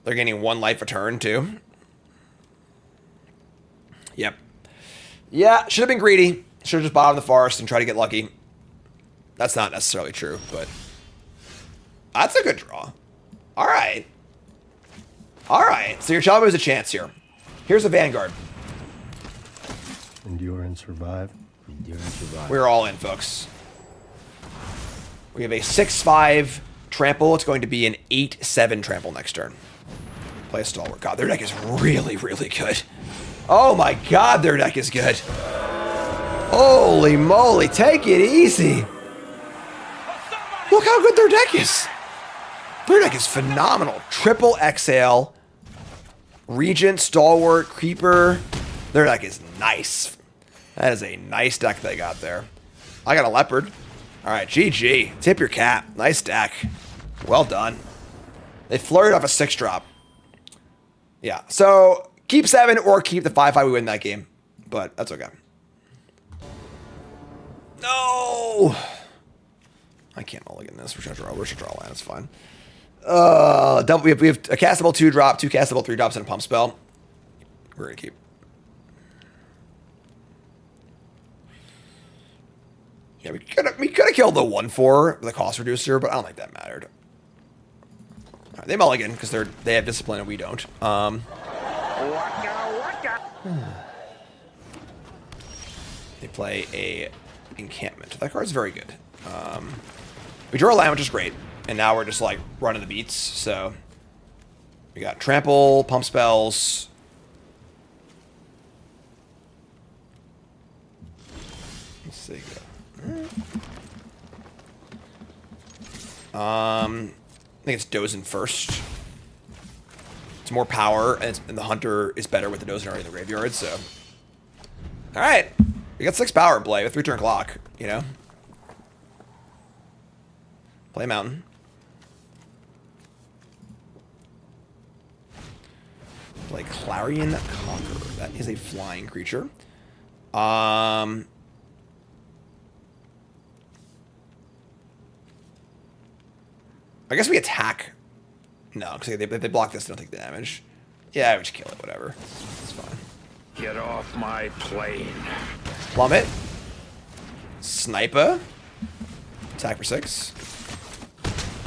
They're gaining 1 life a turn too. Yep. Yeah, should have been greedy. Should have just bottomed the forest and tried to get lucky. That's not necessarily true, but that's a good draw. All right. All right. So your Challenger has a chance here. Here's a Vanguard. Endure and survive. Endure and survive. We're all in, folks. We have a 6/5 trample. It's going to be an 8/7 trample next turn. Play a Stalwart. God, their deck is really, really good. Oh my God, their deck is good. Holy moly, take it easy. Look how good their deck is. Their deck is phenomenal. Triple Exhale, Regent, Stalwart, Creeper. Their deck is nice. That is a nice deck they got there. I got a Leopard. All right, GG. Tip your cap. Nice deck. Well done. They flirted off a 6-drop. Yeah, so keep 7 or keep the 5/5. We win that game, but that's okay. No! I can't mulligan this. We're going to draw land. It's fine. We have a castable 2-drop, 2 castable 3-drops, and a pump spell. We're going to keep. Yeah, we could have killed the 1/4 with a cost reducer, but I don't think that mattered. All right, they mulligan because they have discipline and we don't. They play a encampment. That card's very good. We draw a land, which is great, and now we're just like running the beats. So we got trample, pump spells. Let's see. I think it's Dozen first. It's more power, and the Hunter is better with the Dozen already in the graveyard, so. Alright. We got 6 power in play with 3-turn clock, you know? Play Mountain. Play Clarion Conqueror. That is a flying creature. I guess we attack. No, because they block this, they don't take the damage. Yeah, we just kill it, whatever. It's fine. Get off my plane. Plummet. Sniper. Attack for 6.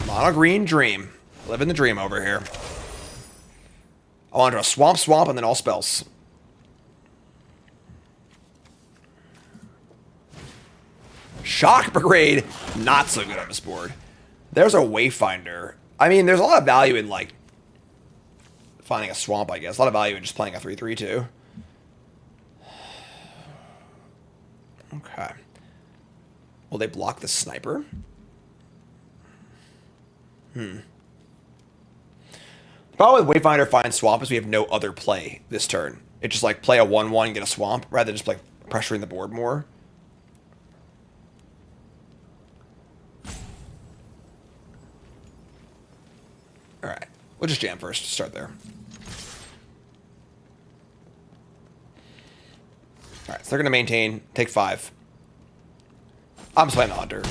Mono green dream. Living the dream over here. I want to draw swamp, and then all spells. Shock Brigade. Not so good on this board. There's a Wayfinder. I mean, there's a lot of value in, like, finding a swamp, I guess. A lot of value in just playing a 3/3 too. Okay. Will they block the sniper? The problem with Wayfinder find swamp is we have no other play this turn. It's just like play a 1/1 and get a swamp rather than just like pressuring the board more. Alright. We'll just jam first. Start there. Alright, so they're going to maintain. Take 5. I'm just playing the Hunter.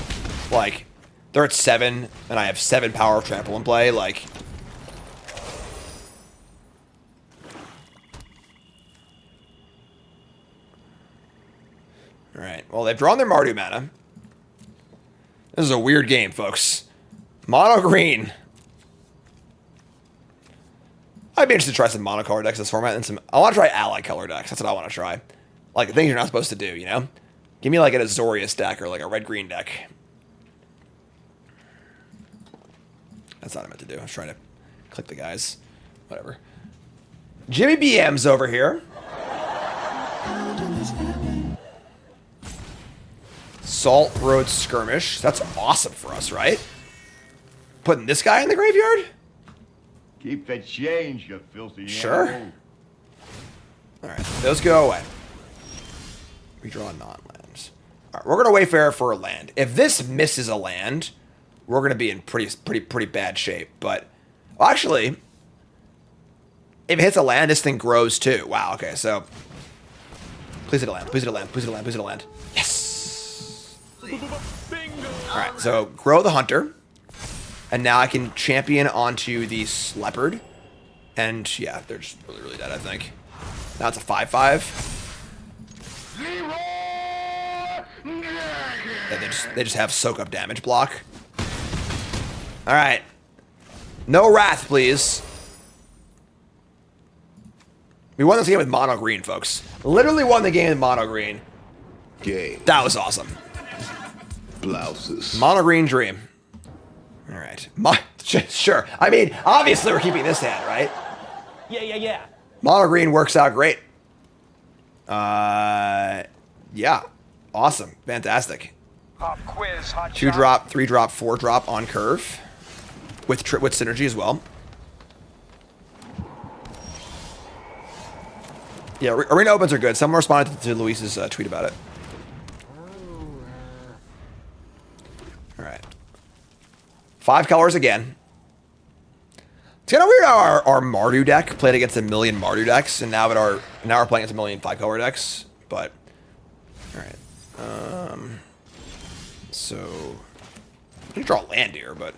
Like, they're at 7, and I have 7 power of trample in play. Like, alright, well, they've drawn their Mardu mana. This is a weird game, folks. Mono green. I'd be interested to try some monocolor decks in this format, and some. I want to try ally color decks. That's what I want to try. Like the things you're not supposed to do, you know? Give me like an Azorius deck or like a red-green deck. That's not what I meant to do. I was trying to click the guys. Whatever. Jimmy BM's over here. Salt Road Skirmish. That's awesome for us, right? Putting this guy in the graveyard? Keep the change, you filthy Sure. animal. Alright, those go away. Redraw non-lands. Alright, we're gonna Wayfarer for a land. If this misses a land, we're gonna be in pretty bad shape. But well, actually, if it hits a land, this thing grows too. Wow, okay, so please hit a land, please hit a land, please hit a land, please hit a land. Yes! Alright, so grow the Hunter. And now I can champion onto the Leopard. And yeah, they're just really dead, I think. Now it's a 5/5. Yeah, they just have soak up damage block. All right. No Wrath, please. We won this game with mono green, folks. Literally won the game with mono green. Game. That was awesome. Blouses. Mono green dream. All right. Sure. I mean, obviously we're keeping this hand, right? Yeah. Mono green works out great. Yeah. Awesome. Fantastic. Pop quiz, hot 2-drop, 3-drop, 4-drop on curve. With synergy as well. Yeah, arena opens are good. Someone responded to Luis's tweet about it. All right. 5 colors again. It's kind of weird how our Mardu deck played against a million Mardu decks, and now we're playing against a million 5-color decks. But all right. So I can draw land here, but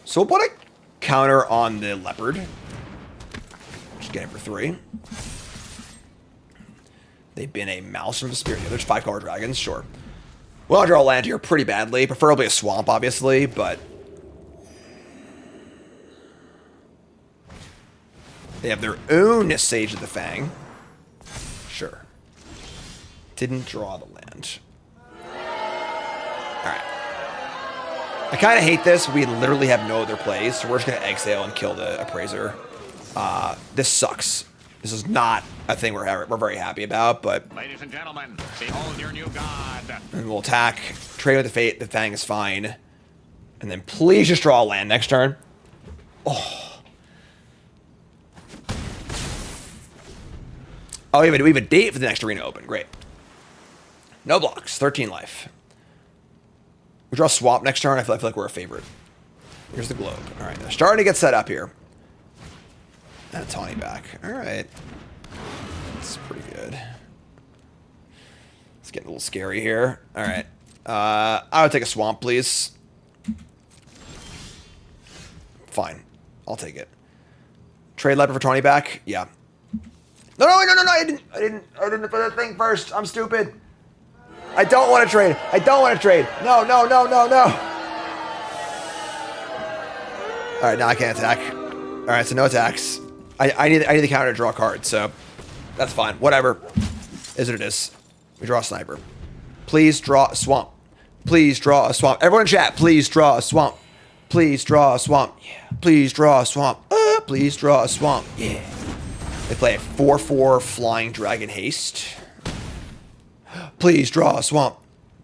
so we'll put a counter on the leopard. Just get it for 3. They've been a mouse from the spirit. Yeah, there's 5-color dragons, sure. Well, I'll draw land here pretty badly. Preferably a swamp, obviously, but they have their own Sage of the Fang. Sure. Didn't draw the land. Alright. I kind of hate this. We literally have no other plays, so we're just going to exhale and kill the Appraiser. This sucks. This is not a thing we're very happy about, but... Ladies and gentlemen, behold your new god. And we'll attack. Trade with the Fate. The Fang is fine. And then please just draw a land next turn. Oh. Oh, we have a date for the next arena open. Great. No blocks. 13 life. We draw swap next turn. I feel like we're a favorite. Here's the globe. All right. They're starting to get set up here. And a tawny back. All right. That's pretty good. It's getting a little scary here. All right. I would take a swamp, please. Fine. I'll take it. Trade leopard for tawny back. Yeah. No. I didn't put that thing first. I'm stupid. I don't want to trade. No. All right. Now I can't attack. All right. So no attacks. I need the counter to draw a card, so that's fine. Whatever. Is what it is. We draw a sniper. Please draw a swamp. Please draw a swamp. Everyone in chat, please draw a swamp. Please draw a swamp. Yeah. Please draw a swamp. Please draw a swamp. Yeah. They play a 4/4 flying dragon haste. Please draw a swamp.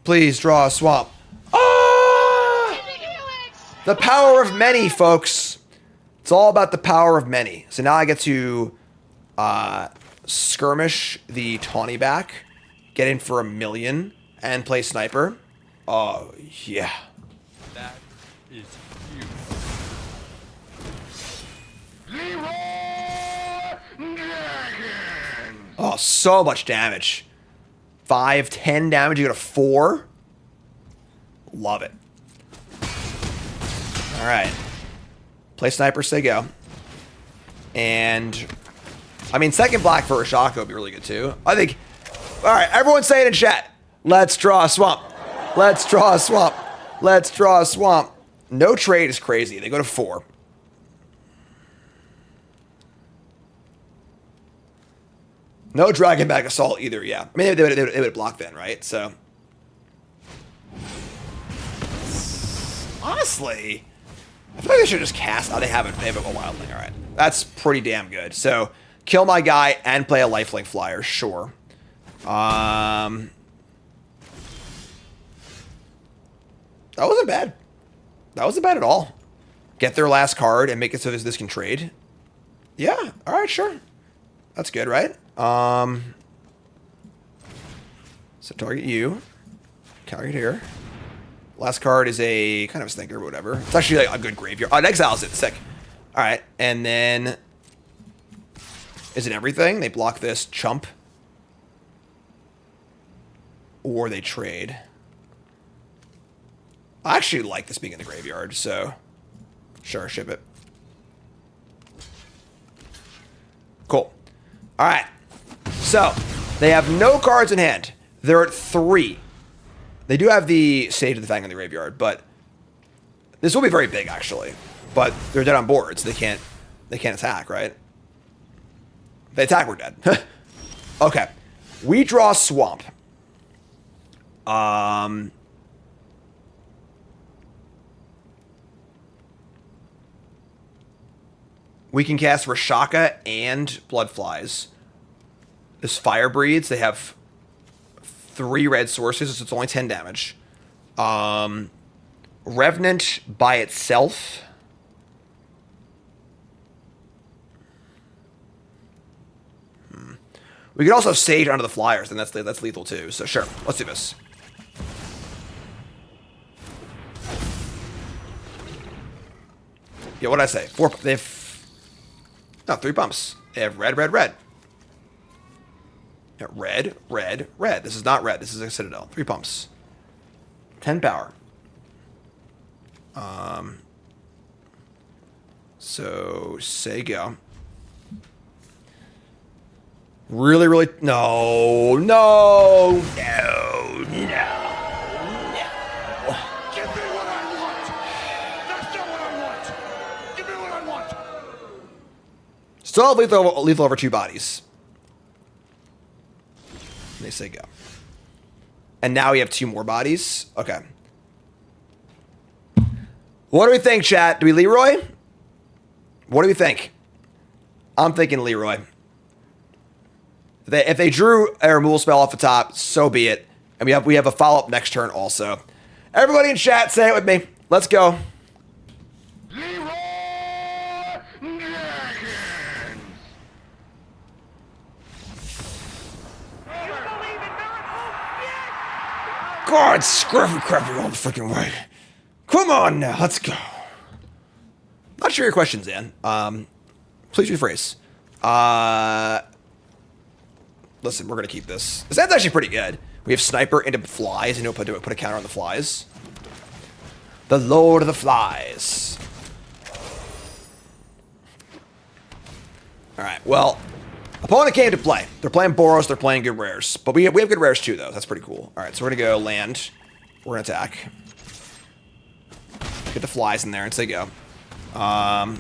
Please draw a swamp. Ah! The power of many, folks. It's all about the power of many. So now I get to skirmish the tawny back, get in for 1 million, and play sniper. Oh, yeah. That is huge. Oh, so much damage. 5, 10 damage, you go to 4. Love it. All right. Play sniper, say go. And, I mean, second black for Ashaka would be really good too. I think, all right, everyone say it in chat. Let's draw a swamp. Let's draw a swamp. Let's draw a swamp. No trade is crazy. They go to 4. No dragon back assault either, yeah. I mean, they would block then, right? So, honestly, I feel like they should just cast. Oh, they have a wildling. All right, that's pretty damn good. So, kill my guy and play a lifelink flyer, sure. That wasn't bad. That wasn't bad at all. Get their last card and make it so this can trade. Yeah. All right, sure. That's good, right? So target you. Target here. Last card is a kind of a stinker, but whatever. It's actually like a good graveyard. Oh, it exiles it. Sick. All right, and then is it everything? They block this chump, or they trade. I actually like this being in the graveyard, so sure, ship it. Cool. All right. So they have no cards in hand. They're at 3. They do have the Sage of the Fang in the graveyard, but this will be very big, actually. But they're dead on board, so they can't attack, right? If they attack, we're dead. Okay. We draw Swamp. We can cast Rashaka and Bloodflies. This Fire Breeds, they have 3 red sources, so it's only 10 damage. Revenant by itself. We could also Sage onto the Flyers, and that's lethal too. So sure, let's do this. Yeah, what did I say? 4. They have 3 bumps. They have red, red, red. Yeah, red, red, red. This is not red. This is a Citadel. 3 pumps. 10 power. So say go. Really, really, no, no, no, no, no. Give me what I want. That's not what I want. Give me what I want. Still have lethal over 2 bodies. They say go. And now we have 2 more bodies. Okay. What do we think, chat? Do we Leroy? What do we think? I'm thinking Leroy. If they drew a removal spell off the top, so be it. And we have a follow-up next turn also. Everybody in chat, say it with me. Let's go. God, scruffy crappy all the freaking way. Come on now, let's go. Not sure your questions, Ann. Please rephrase. Listen, we're gonna keep this. This hand's actually pretty good. We have Sniper into Flies, and put a counter on the Flies. The Lord of the Flies. All right. Well, opponent came to play. They're playing Boros. They're playing good rares, but we have good rares too, though. That's pretty cool. All right, so we're gonna go land. We're gonna attack. Get the Flies in there and say go. And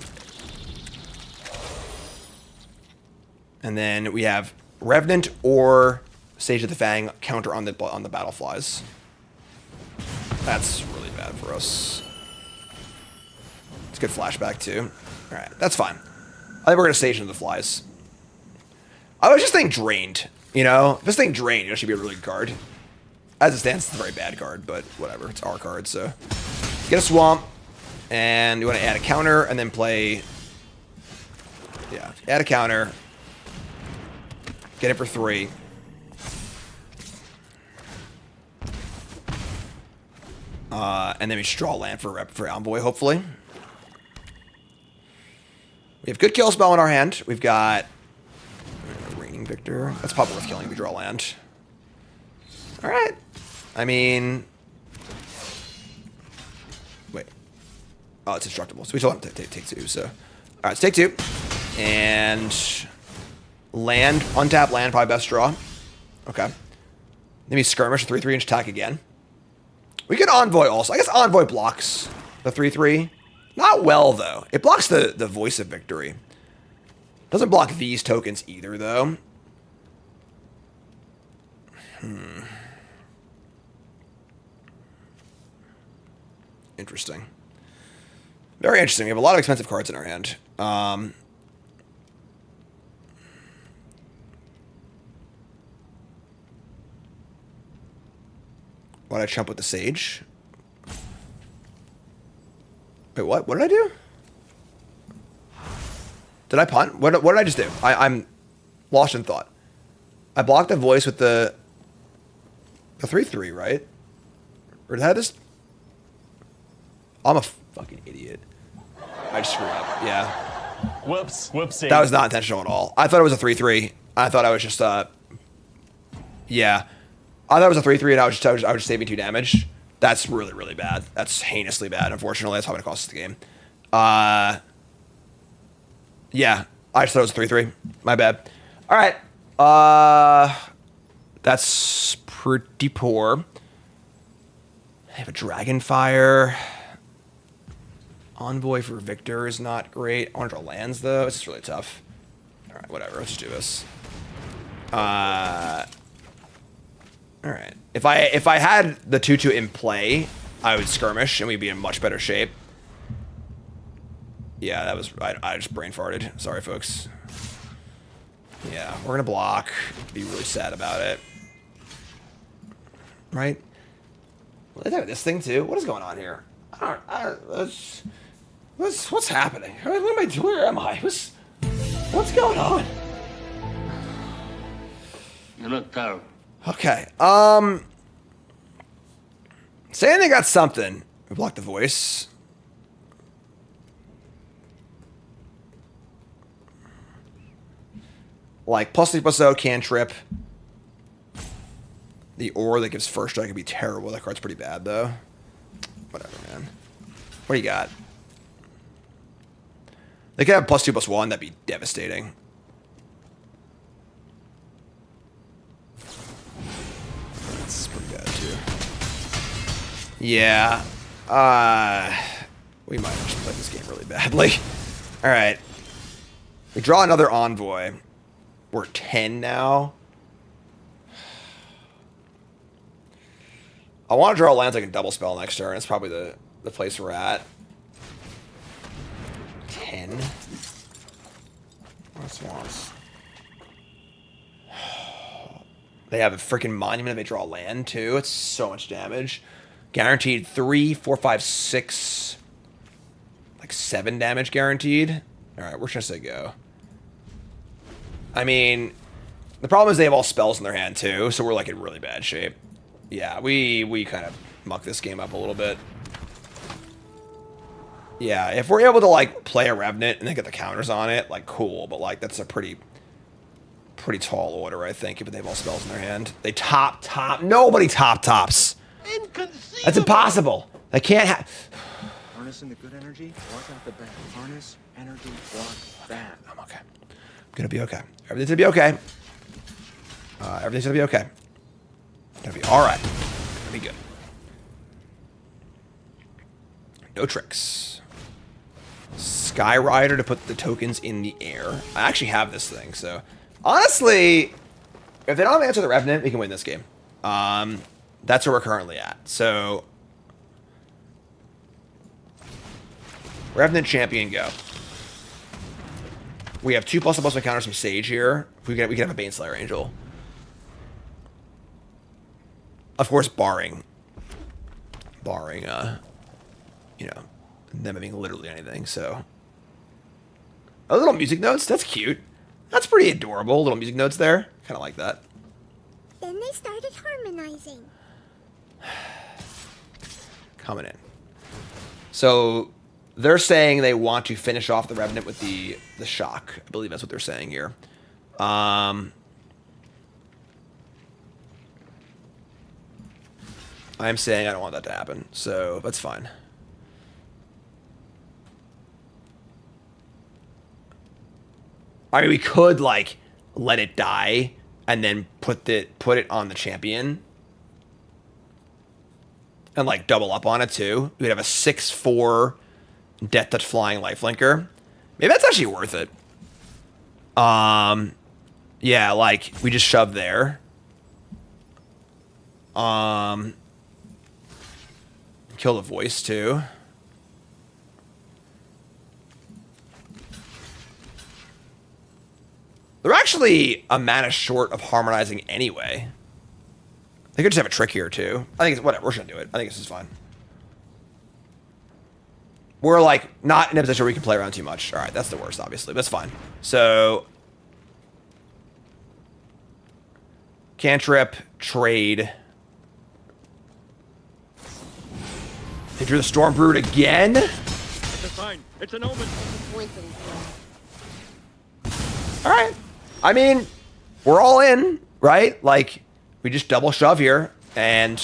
then we have Revenant or Sage of the Fang counter on the battle Flies. That's really bad for us. It's a good flashback too. All right, that's fine. I think we're gonna Sage into the Flies. I was just thinking drained. You know, if this thing drained, it should be a really good card. As it stands, it's a very bad card, but whatever. It's our card, so get a Swamp, and you want to add a counter, and then play. Yeah, add a counter. Get it for 3. And then we draw land for Envoy, hopefully. We have good kill spell in our hand. We've got Reigning Victor. That's probably worth killing if we draw land. All right. I mean, wait. Oh, it's indestructible. So we still have to take 2. So, all right, let's take 2. And land, untap land, probably best draw. Okay. Maybe Skirmish, 3/3 inch attack again. We can Envoy also. I guess Envoy blocks the 3/3. Not well, though. It blocks the Voice of Victory. Doesn't block these tokens either, though. Interesting. Very interesting. We have a lot of expensive cards in our hand. Why'd I chump with the Sage? Wait, what? What did I do? Did I punt? What did I just do? I'm lost in thought. I blocked the Voice with the 3/3, right? Or did I just... I'm a fucking idiot. I just screwed up. Yeah. Whoops. Whoopsie. That was not intentional at all. I thought it was a 3/3. I thought I was just yeah. I thought it was a 3/3 and I was just saving 2 damage. That's really, really bad. That's heinously bad, unfortunately. That's probably gonna cost us the game. Yeah. I just thought it was a 3/3. My bad. Alright. That's pretty poor. They have a Dragonfire. Envoy for Victor is not great. I want to draw lands, though. It's just really tough. All right, whatever. Let's just do this. All right. If I had the 2/2 in play, I would skirmish, and we'd be in much better shape. Yeah, that was... I just brain farted. Sorry, folks. Yeah, we're going to block. Be really sad about it. Right? Look at this thing, too. What is going on here? What's happening? What am I doing? Where am I? What's going on? You look terrible. Okay. Saying they got something. We blocked the voice. Like, +3/+0, cantrip. The ore that gives first strike could be terrible. That card's pretty bad, though. Whatever, man. What do you got? They could have +2/+1. That'd be devastating. That's pretty bad, too. Yeah. We might have just played this game really badly. All right. We draw another Envoy. We're 10 now. I want to draw lands I can double spell next turn. It's probably the place we're at. 10. What's once? They have a freaking monument. They draw land too. It's so much damage. Guaranteed 3, 4, 5, 6. Like 7 damage guaranteed. Alright, where should I say go? I mean, the problem is they have all spells in their hand too, so we're like in really bad shape. Yeah, we kind of muck this game up a little bit. Yeah, if we're able to like play a Revenant and then get the counters on it, like cool, but like that's a pretty tall order, I think, if they have all spells in their hand. They top. Nobody tops. Inconceivable. That's impossible. They can't have. Harnessing the good energy, walk out the back. Harness energy, walk back. I'm okay. I'm gonna be okay. Everything's gonna be okay. Everything's gonna be okay. Gonna be all right. Gonna be good. No tricks. Skyrider to put the tokens in the air. I actually have this thing, so honestly, if they don't answer the Revenant, we can win this game. That's where we're currently at. So Revenant champion, go. We have 2 +1/+1 counters from Sage here. We can have a Baneslayer Angel. Of course, barring, you know, them having literally anything. So, oh, little music notes. That's cute. That's pretty adorable. Little music notes there. Kind of like that. Then they started harmonizing. Coming in. So they're saying they want to finish off the Revenant with the shock. I believe that's what they're saying here. I'm saying I don't want that to happen, so that's fine. I mean, we could like let it die and then put it on the champion and like double up on it too. We'd have a 6/4 Death Touch Flying Lifelinker. Maybe that's actually worth it. Yeah, like we just shove there. Kill the voice too. They're actually a mana short of harmonizing anyway. They could just have a trick here too. I think it's whatever. We're just gonna do it. I think this is fine. We're like not in a position where we can play around too much. All right, that's the worst, obviously. But that's fine. So cantrip, trade. They drew the Stormbrood again. It's a sign. It's an omen. All right. I mean, we're all in, right? Like, we just double shove here, and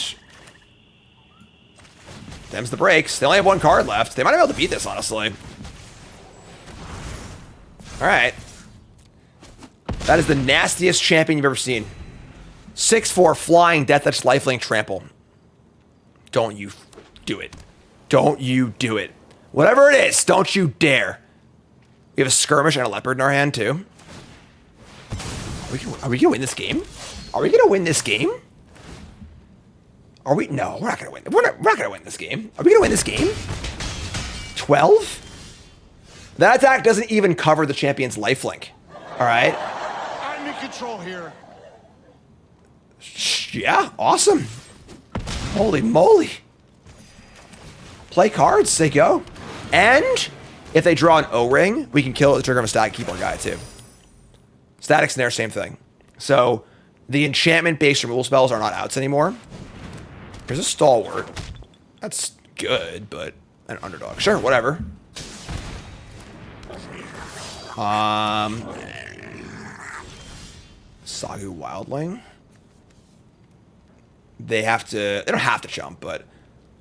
them's the breaks. They only have 1 card left. They might be able to beat this, honestly. All right. That is the nastiest champion you've ever seen. 6/4 flying Death Touch Lifelink Trample. Don't you do it. Don't you do it. Whatever it is, don't you dare. We have a skirmish and a leopard in our hand, too. Are we gonna win this game? Are we gonna win this game? Are we? No, we're not gonna win. We're not gonna win this game. Are we gonna win this game? 12? That attack doesn't even cover the champion's lifelink. All right. I'm in control here. Yeah, awesome. Holy moly. Play cards, say go. And if they draw an O-ring, we can kill it with the trigger of a static keep our guy too. Static snare, same thing. So the enchantment-based removal spells are not outs anymore. Here's a stalwart. That's good, but an underdog. Sure, whatever. Sagu Wildling. They don't have to jump, but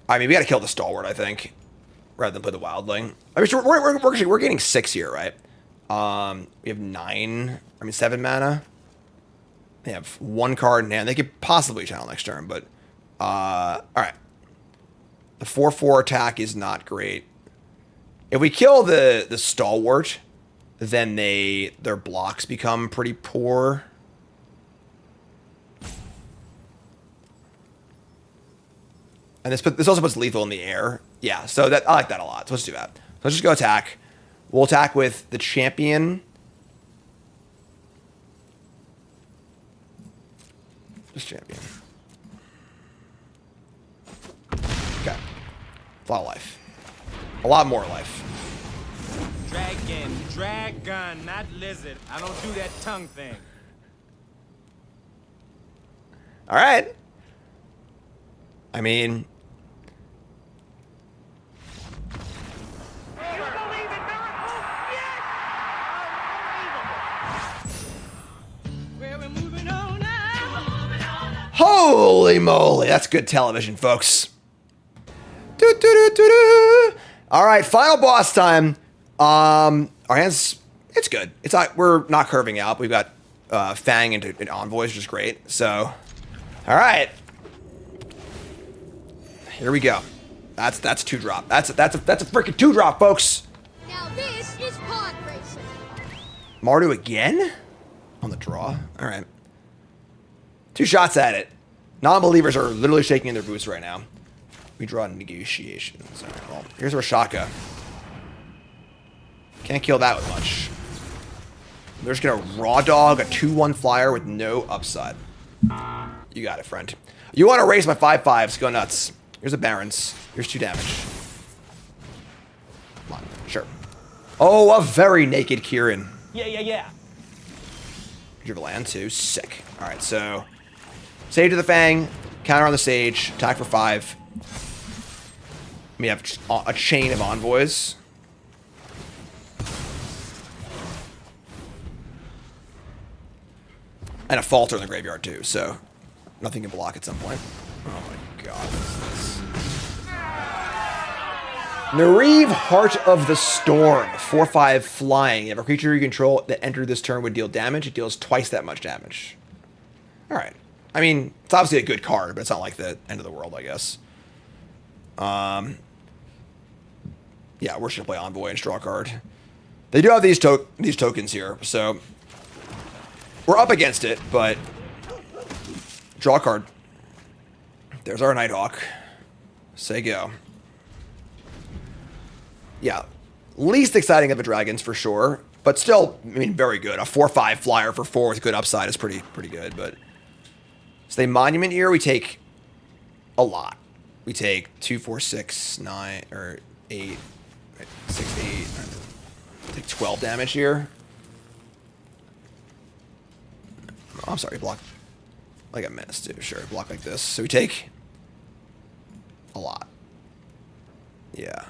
I mean, we got to kill the stalwart, I think, rather than play the wildling. I mean, we're getting 6 here, right? We have 7 mana. They have 1 card in hand. They could possibly channel next turn, but all right. The 4/4 attack is not great. If we kill the stalwart, then their blocks become pretty poor. And this also puts lethal in the air. Yeah, so I like that a lot. So let's do that. So let's just go attack. We'll attack with the champion. Just champion. Okay. A lot of life. A lot more life. Dragon, not lizard. I don't do that tongue thing. All right. I mean... Holy moly, that's good television, folks. All right, final boss time. Our hands, it's good. It's not, we're not curving out. We've got Fang and Envoys, which is great. So, all right. Here we go. That's 2-drop. That's a freaking 2-drop, folks. Now this is pod racing. Mardu again? On the draw. All right. 2 shots at it. Non-believers are literally shaking in their boots right now. We draw negotiations. All right, well, here's our Shaka. Can't kill that with much. They're just gonna raw dog a 2/1 flyer with no upside. You got it, friend. You want to race my 5/5s? Go nuts. Here's a Barons. Here's 2 damage. Come on, sure. Oh, a very naked Kieran. Yeah. Dribble land too. Sick. All right, so Sage of the Fang, counter on the Sage, attack for 5. We have a chain of Envoys. And a Falter in the graveyard too, so nothing can block at some point. Oh my god, what is this? Nariv, Heart of the Storm, 4/5 flying. If a creature you control that entered this turn would deal damage, it deals twice that much damage. Alright. I mean, it's obviously a good card, but it's not like the end of the world, I guess. Yeah, we're just gonna play Envoy and draw a card. They do have these tokens here, so we're up against it, but draw a card. There's our Nighthawk. Say go. Yeah, least exciting of the dragons for sure, but still, I mean, very good. A 4/5 flyer for 4 with good upside is pretty good. But so they Monument Ear, we take a lot. We take 2, 4, 6, 9, or 8, 6, 8. Take 12 damage here. Oh, I'm sorry, block like a menace too. Sure, block like this. So we take a lot. Yeah.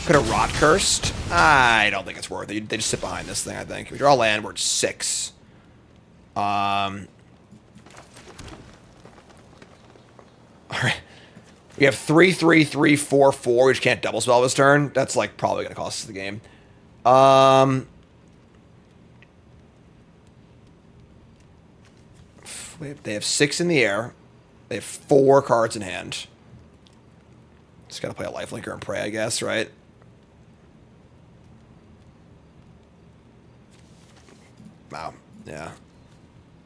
Could have Rot Cursed. I don't think it's worth it. They just sit behind this thing, I think. We draw land, we're at 6. Alright. We have 3, 3, 3, 4, 4. We just can't double spell this turn. That's like probably gonna cost us the game. They have 6 in the air. They have 4 cards in hand. Just gotta play a lifelinker and pray, I guess, right? Wow, yeah.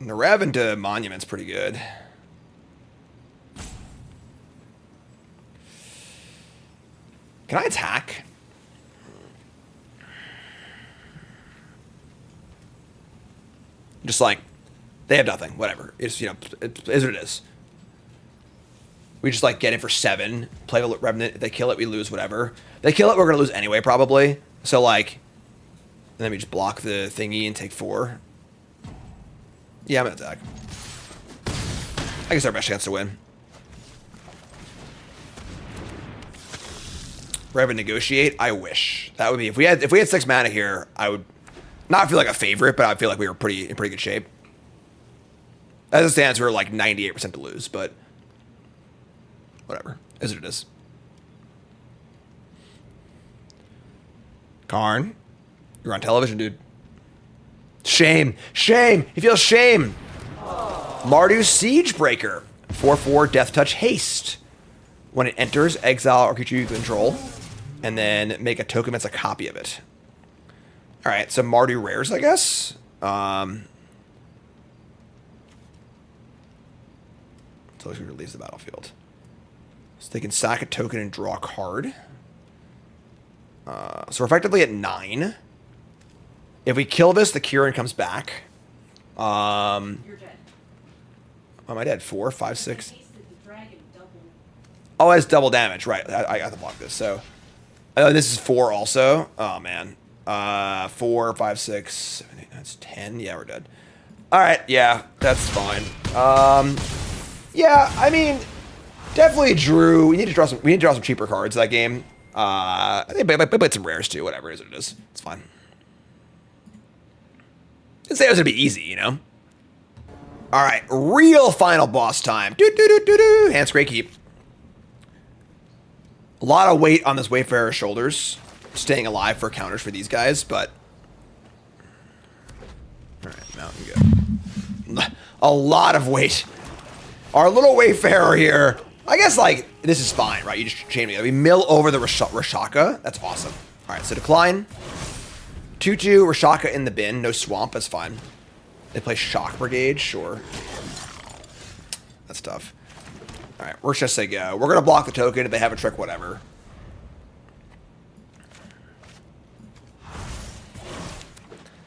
Narev into Monument's pretty good. Can I attack? Just like, they have nothing, whatever. It's, you know, it is what it is. We just like get in for 7, play the Revenant. If they kill it, we lose, whatever. If they kill it, we're gonna lose anyway, probably. So like, and then we just block the thingy and take 4. Yeah, I'm gonna attack. I guess our best chance to win. Revenant negotiate. I wish that would be if we had 6 mana here. I would not feel like a favorite, but I feel like we were in pretty good shape. As it stands, we're like 98% to lose, but whatever. Is what it is. Karn, you're on television, dude. Shame. Shame. He feels shame. Mardu Siegebreaker. 4/4 Death Touch Haste. When it enters, exile or creature you control, and then make a token that's a copy of it. Alright, so Mardu rares, I guess. Until he leaves the battlefield. So they can sack a token and draw a card. So we're effectively at 9. If we kill this, the Kieran comes back. You're dead. Am I dead? 4, 5, 6. Oh, it has double damage. Right. I got to block this. So, oh, this is 4 also. Oh, man. 4, 5, 6, 7, 8, that's 10. Yeah, we're dead. All right. Yeah, that's fine. Yeah, I mean, definitely drew. We need to draw some cheaper cards that game. I think I played some rares too. Whatever it is. It's fine. Didn't say it was gonna be easy, you know. All right, real final boss time. Hands great keep. A lot of weight on this Wayfarer's shoulders, staying alive for counters for these guys, but all right, Mountain go. A lot of weight. Our little Wayfarer here. I guess like this is fine, right? You just chain me. We mill over the Rashaka. That's awesome. All right, so decline. 2/2 Rashaka in the bin. No swamp. That's fine. They play Shock Brigade. Sure. That's tough. All right, we're just say go. We're gonna block the token if they have a trick. Whatever.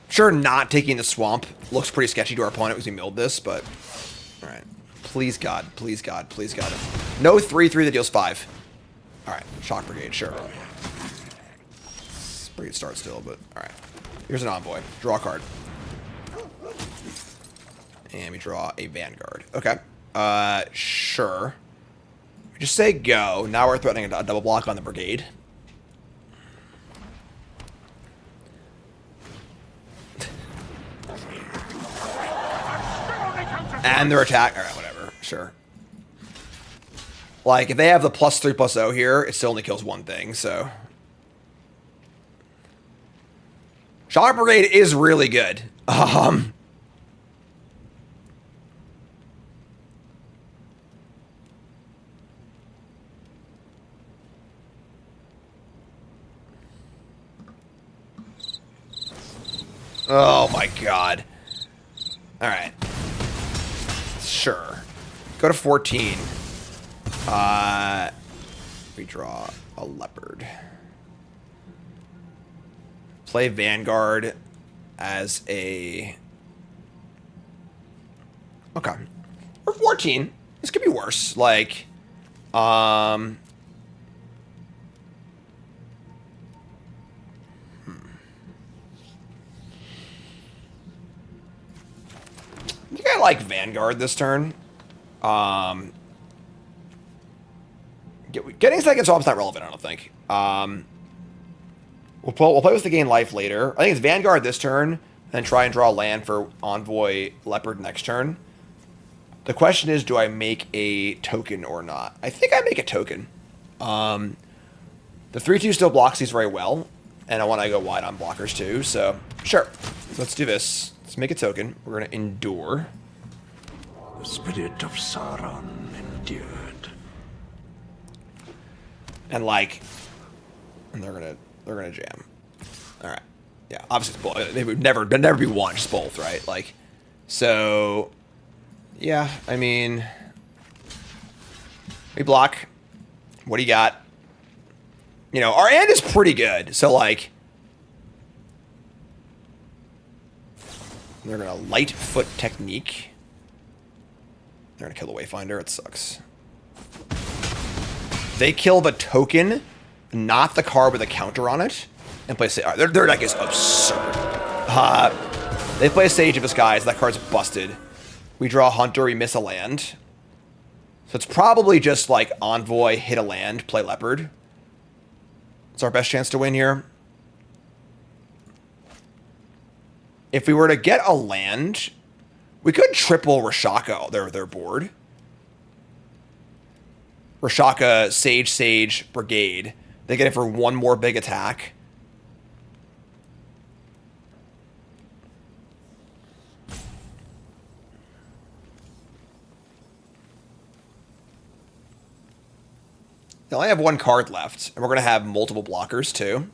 Sure, not taking the swamp looks pretty sketchy to our opponent because we milled this, but all right. Please God, please God, please God. No 3/3 that deals 5. All right, Shock Brigade, sure. It's a pretty good start still, but all right. Here's an Envoy. Draw a card. And we draw a Vanguard. Okay. Sure. We just say go. Now we're threatening a double block on the Brigade. And their attack. All right, whatever. Sure. Like, if they have the +3/+0 here, it still only kills one thing, so. Shock Brigade is really good. Oh my God. All right. Sure. Go to 14. We draw a leopard. Play Vanguard as a... Okay. Or 14. This could be worse. Like, I think I like Vanguard this turn. Getting second swamp's not relevant, I don't think. We'll play with the gain life later. I think it's Vanguard this turn, then try and draw land for Envoy Leopard next turn. The question is, do I make a token or not? I think I make a token. The 3/2 still blocks these very well, and I want to go wide on blockers too, so sure. So let's do this. Let's make a token. We're going to endure. The spirit of Sauron Endured. And like, and they're gonna jam. All right, yeah. Obviously, it's both. They would never be one, just both, right? Like, so, yeah. I mean, we block. What do you got? You know, our end is pretty good. So like, they're gonna light foot technique. They're gonna kill the Wayfinder. It sucks. They kill the token, not the card with a counter on it, and play Sage. Their deck is absurd. They play Sage of Disguise. That card's busted. We draw Hunter. We miss a land. So it's probably just like Envoy, hit a land, play Leopard. It's our best chance to win here. If we were to get a land, we could triple Rashaka their board. Rashaka, Sage, Brigade. They get it for one more big attack. They only have one card left, and we're going to have multiple blockers, too.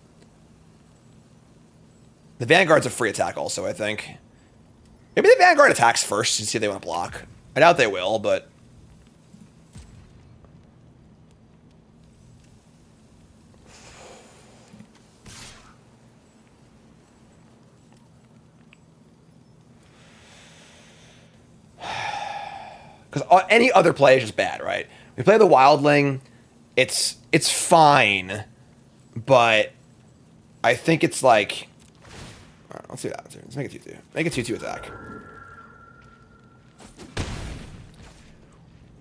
The Vanguard's a free attack also, I think. Maybe the Vanguard attacks first and see if they want to block. I doubt they will, but... Because any other play is just bad, right? We play the Wildling, it's fine, but I think it's like... All right, let's do that. Let's make it 2-2. Make it 2-2 attack.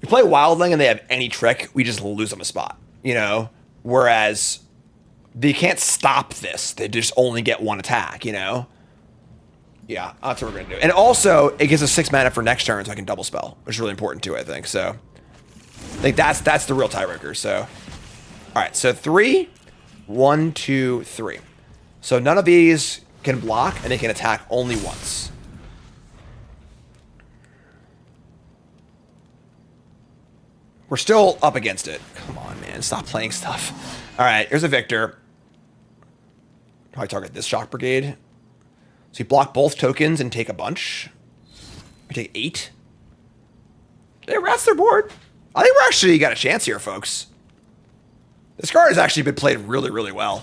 We play Wildling and they have any trick, we just lose them a spot, you know? Whereas they can't stop this. They just only get one attack, you know? Yeah, that's what we're going to do. And also, it gives us 6 mana for next turn so I can double spell, which is really important too, I think. So, I think that's the real tiebreaker. So, all right, so 3, 1, 2, 3. So none of these can block, and they can attack only once. We're still up against it. Come on, man. Stop playing stuff. All right, here's a Victor. Probably target this Shock Brigade. So you block both tokens and take a bunch. We take 8. That's their board. I think we're actually got a chance here, folks. This card has actually been played really, really well.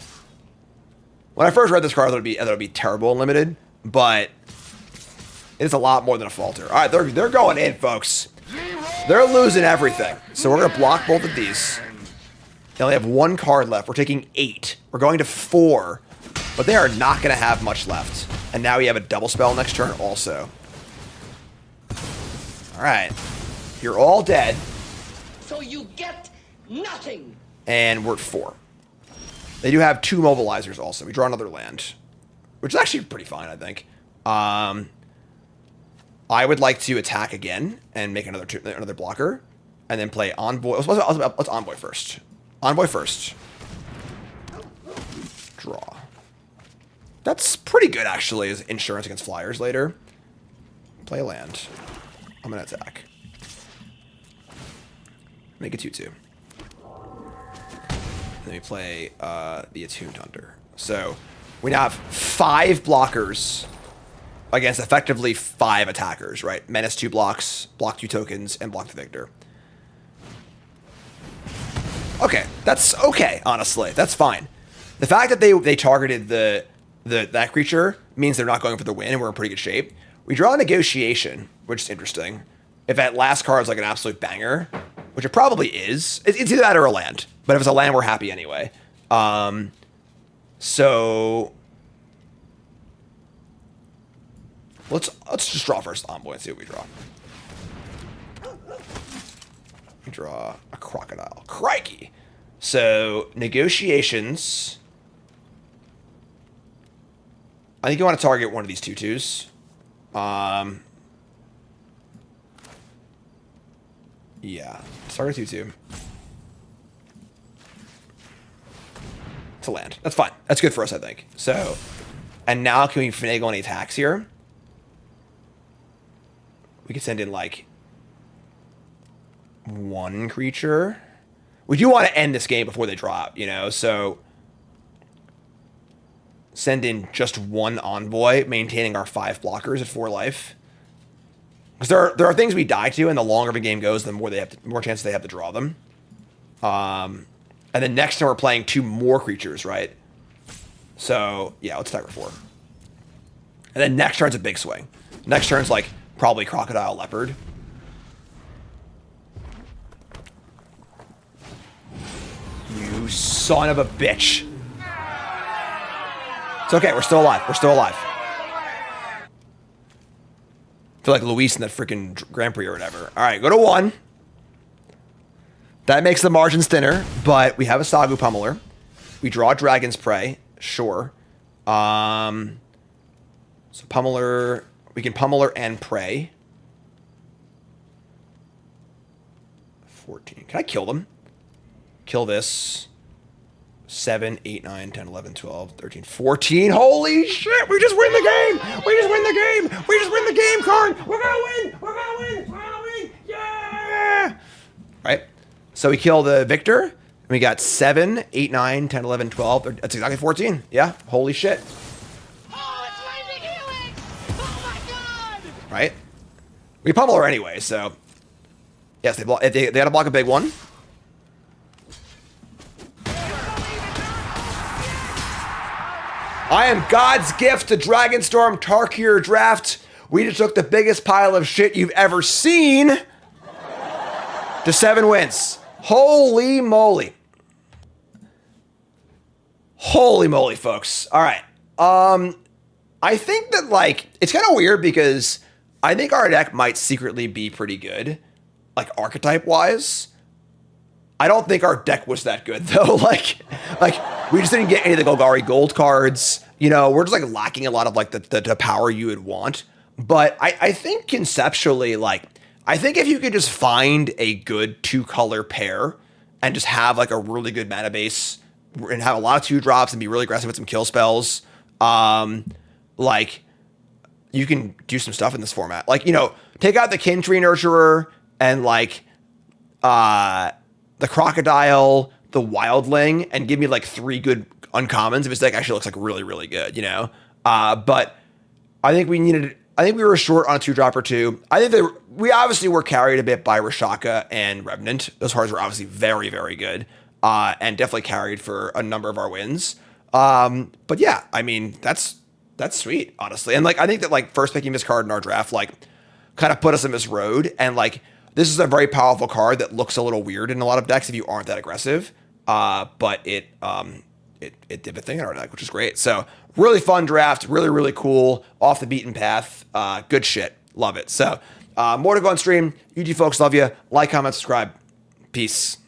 When I first read this card, I thought it would be terrible and limited, but it is a lot more than a falter. All right, they're going in, folks. They're losing everything. So we're going to block both of these. They only have 1 card left. We're taking 8. We're going to 4, but they are not going to have much left. And now we have a double spell next turn also. All right. You're all dead. So you get nothing. And we're at 4. They do have 2 mobilizers also. We draw another land, which is actually pretty fine, I think. I would like to attack again and make another blocker, and then play Envoy. Let's Envoy first. Envoy first. Draw. That's pretty good, actually, as insurance against flyers later. Play a land. I'm going to attack. Make it 2-2. Then we play the Attuned Hunter. So we now have 5 blockers against effectively 5 attackers, right? Menace 2 blocks, block 2 tokens, and block the Victor. Okay, that's okay, honestly. That's fine. The fact that they targeted that creature means they're not going for the win, and we're in pretty good shape. We draw a Negotiation, which is interesting. If that last card is like an absolute banger, which it probably is, it's either that or a land. But if it's a land, we're happy anyway. So let's just draw first Envoy and see what we draw. We draw a Crocodile. Crikey! So Negotiations. I think you want to target one of these 2/2s. Yeah, target 2/2. It's a land. That's fine. That's good for us, I think. So, and now can we finagle any attacks here? We could send in like one creature. We do want to end this game before they drop, you know, so send in just one envoy, maintaining our 5 blockers at 4 life. Because there are things we die to, and the longer the game goes, the more chances they have to draw them. And then next turn we're playing 2 more creatures, right? So yeah, let's start with 4. And then next turn's a big swing. Next turn's like probably Crocodile Leopard. You son of a bitch. It's okay, we're still alive. We're still alive. I feel like Luis in that freaking Grand Prix or whatever. All right, go to 1. That makes the margins thinner, but we have a Sagu Pummeler. We draw Dragon's Prey, sure. So Pummeler, we can Pummeler and Prey. 14. Can I kill them? Kill this. 7, 8, 9, 10, 11, 12, 13, 14. Holy shit, we just win the game! We just win the game! We just win the game, Karn! We're gonna win! We're gonna win! We're gonna win! Yeah! Right? So we kill the Victor, and we got 7, 8, 9, 10, 11, 12. That's exactly 14. Yeah, holy shit. Oh, it's Lightning Helix! Oh my god! Right? We pummel her anyway, so. Yes, they gotta block a big one. I am God's gift to Dragonstorm Tarkir draft. We just took the biggest pile of shit you've ever seen to 7 wins. Holy moly. Holy moly, folks. All right. I think that, like, it's kind of weird because I think our deck might secretly be pretty good, like, archetype-wise. I don't think our deck was that good, though. Like we just didn't get any of the Golgari gold cards. You know, we're just, like, lacking a lot of, like, the power you would want. But I think conceptually, like, I think if you could just find a good 2-color pair and just have, like, a really good mana base and have a lot of 2-drops and be really aggressive with some kill spells, like, you can do some stuff in this format. Like, you know, take out the Kin Tree Nurturer and, like, the Crocodile, the Wildling, and give me, like, 3 good uncommons if his deck actually looks, like, really, really good, you know? But I think we were short on a 2-drop or 2. I think we obviously were carried a bit by Rashaka and Revenant. Those cards were obviously very, very good, and definitely carried for a number of our wins. But yeah, I mean, that's sweet, honestly. And, like, I think that, like, first picking this card in our draft, like, kind of put us in this road, and, like, this is a very powerful card that looks a little weird in a lot of decks if you aren't that aggressive. But it did a thing in our deck, which is great. So really fun draft, really, really cool, off the beaten path. Good shit. Love it. So more to go on stream. You folks, love you. Like, comment, subscribe. Peace.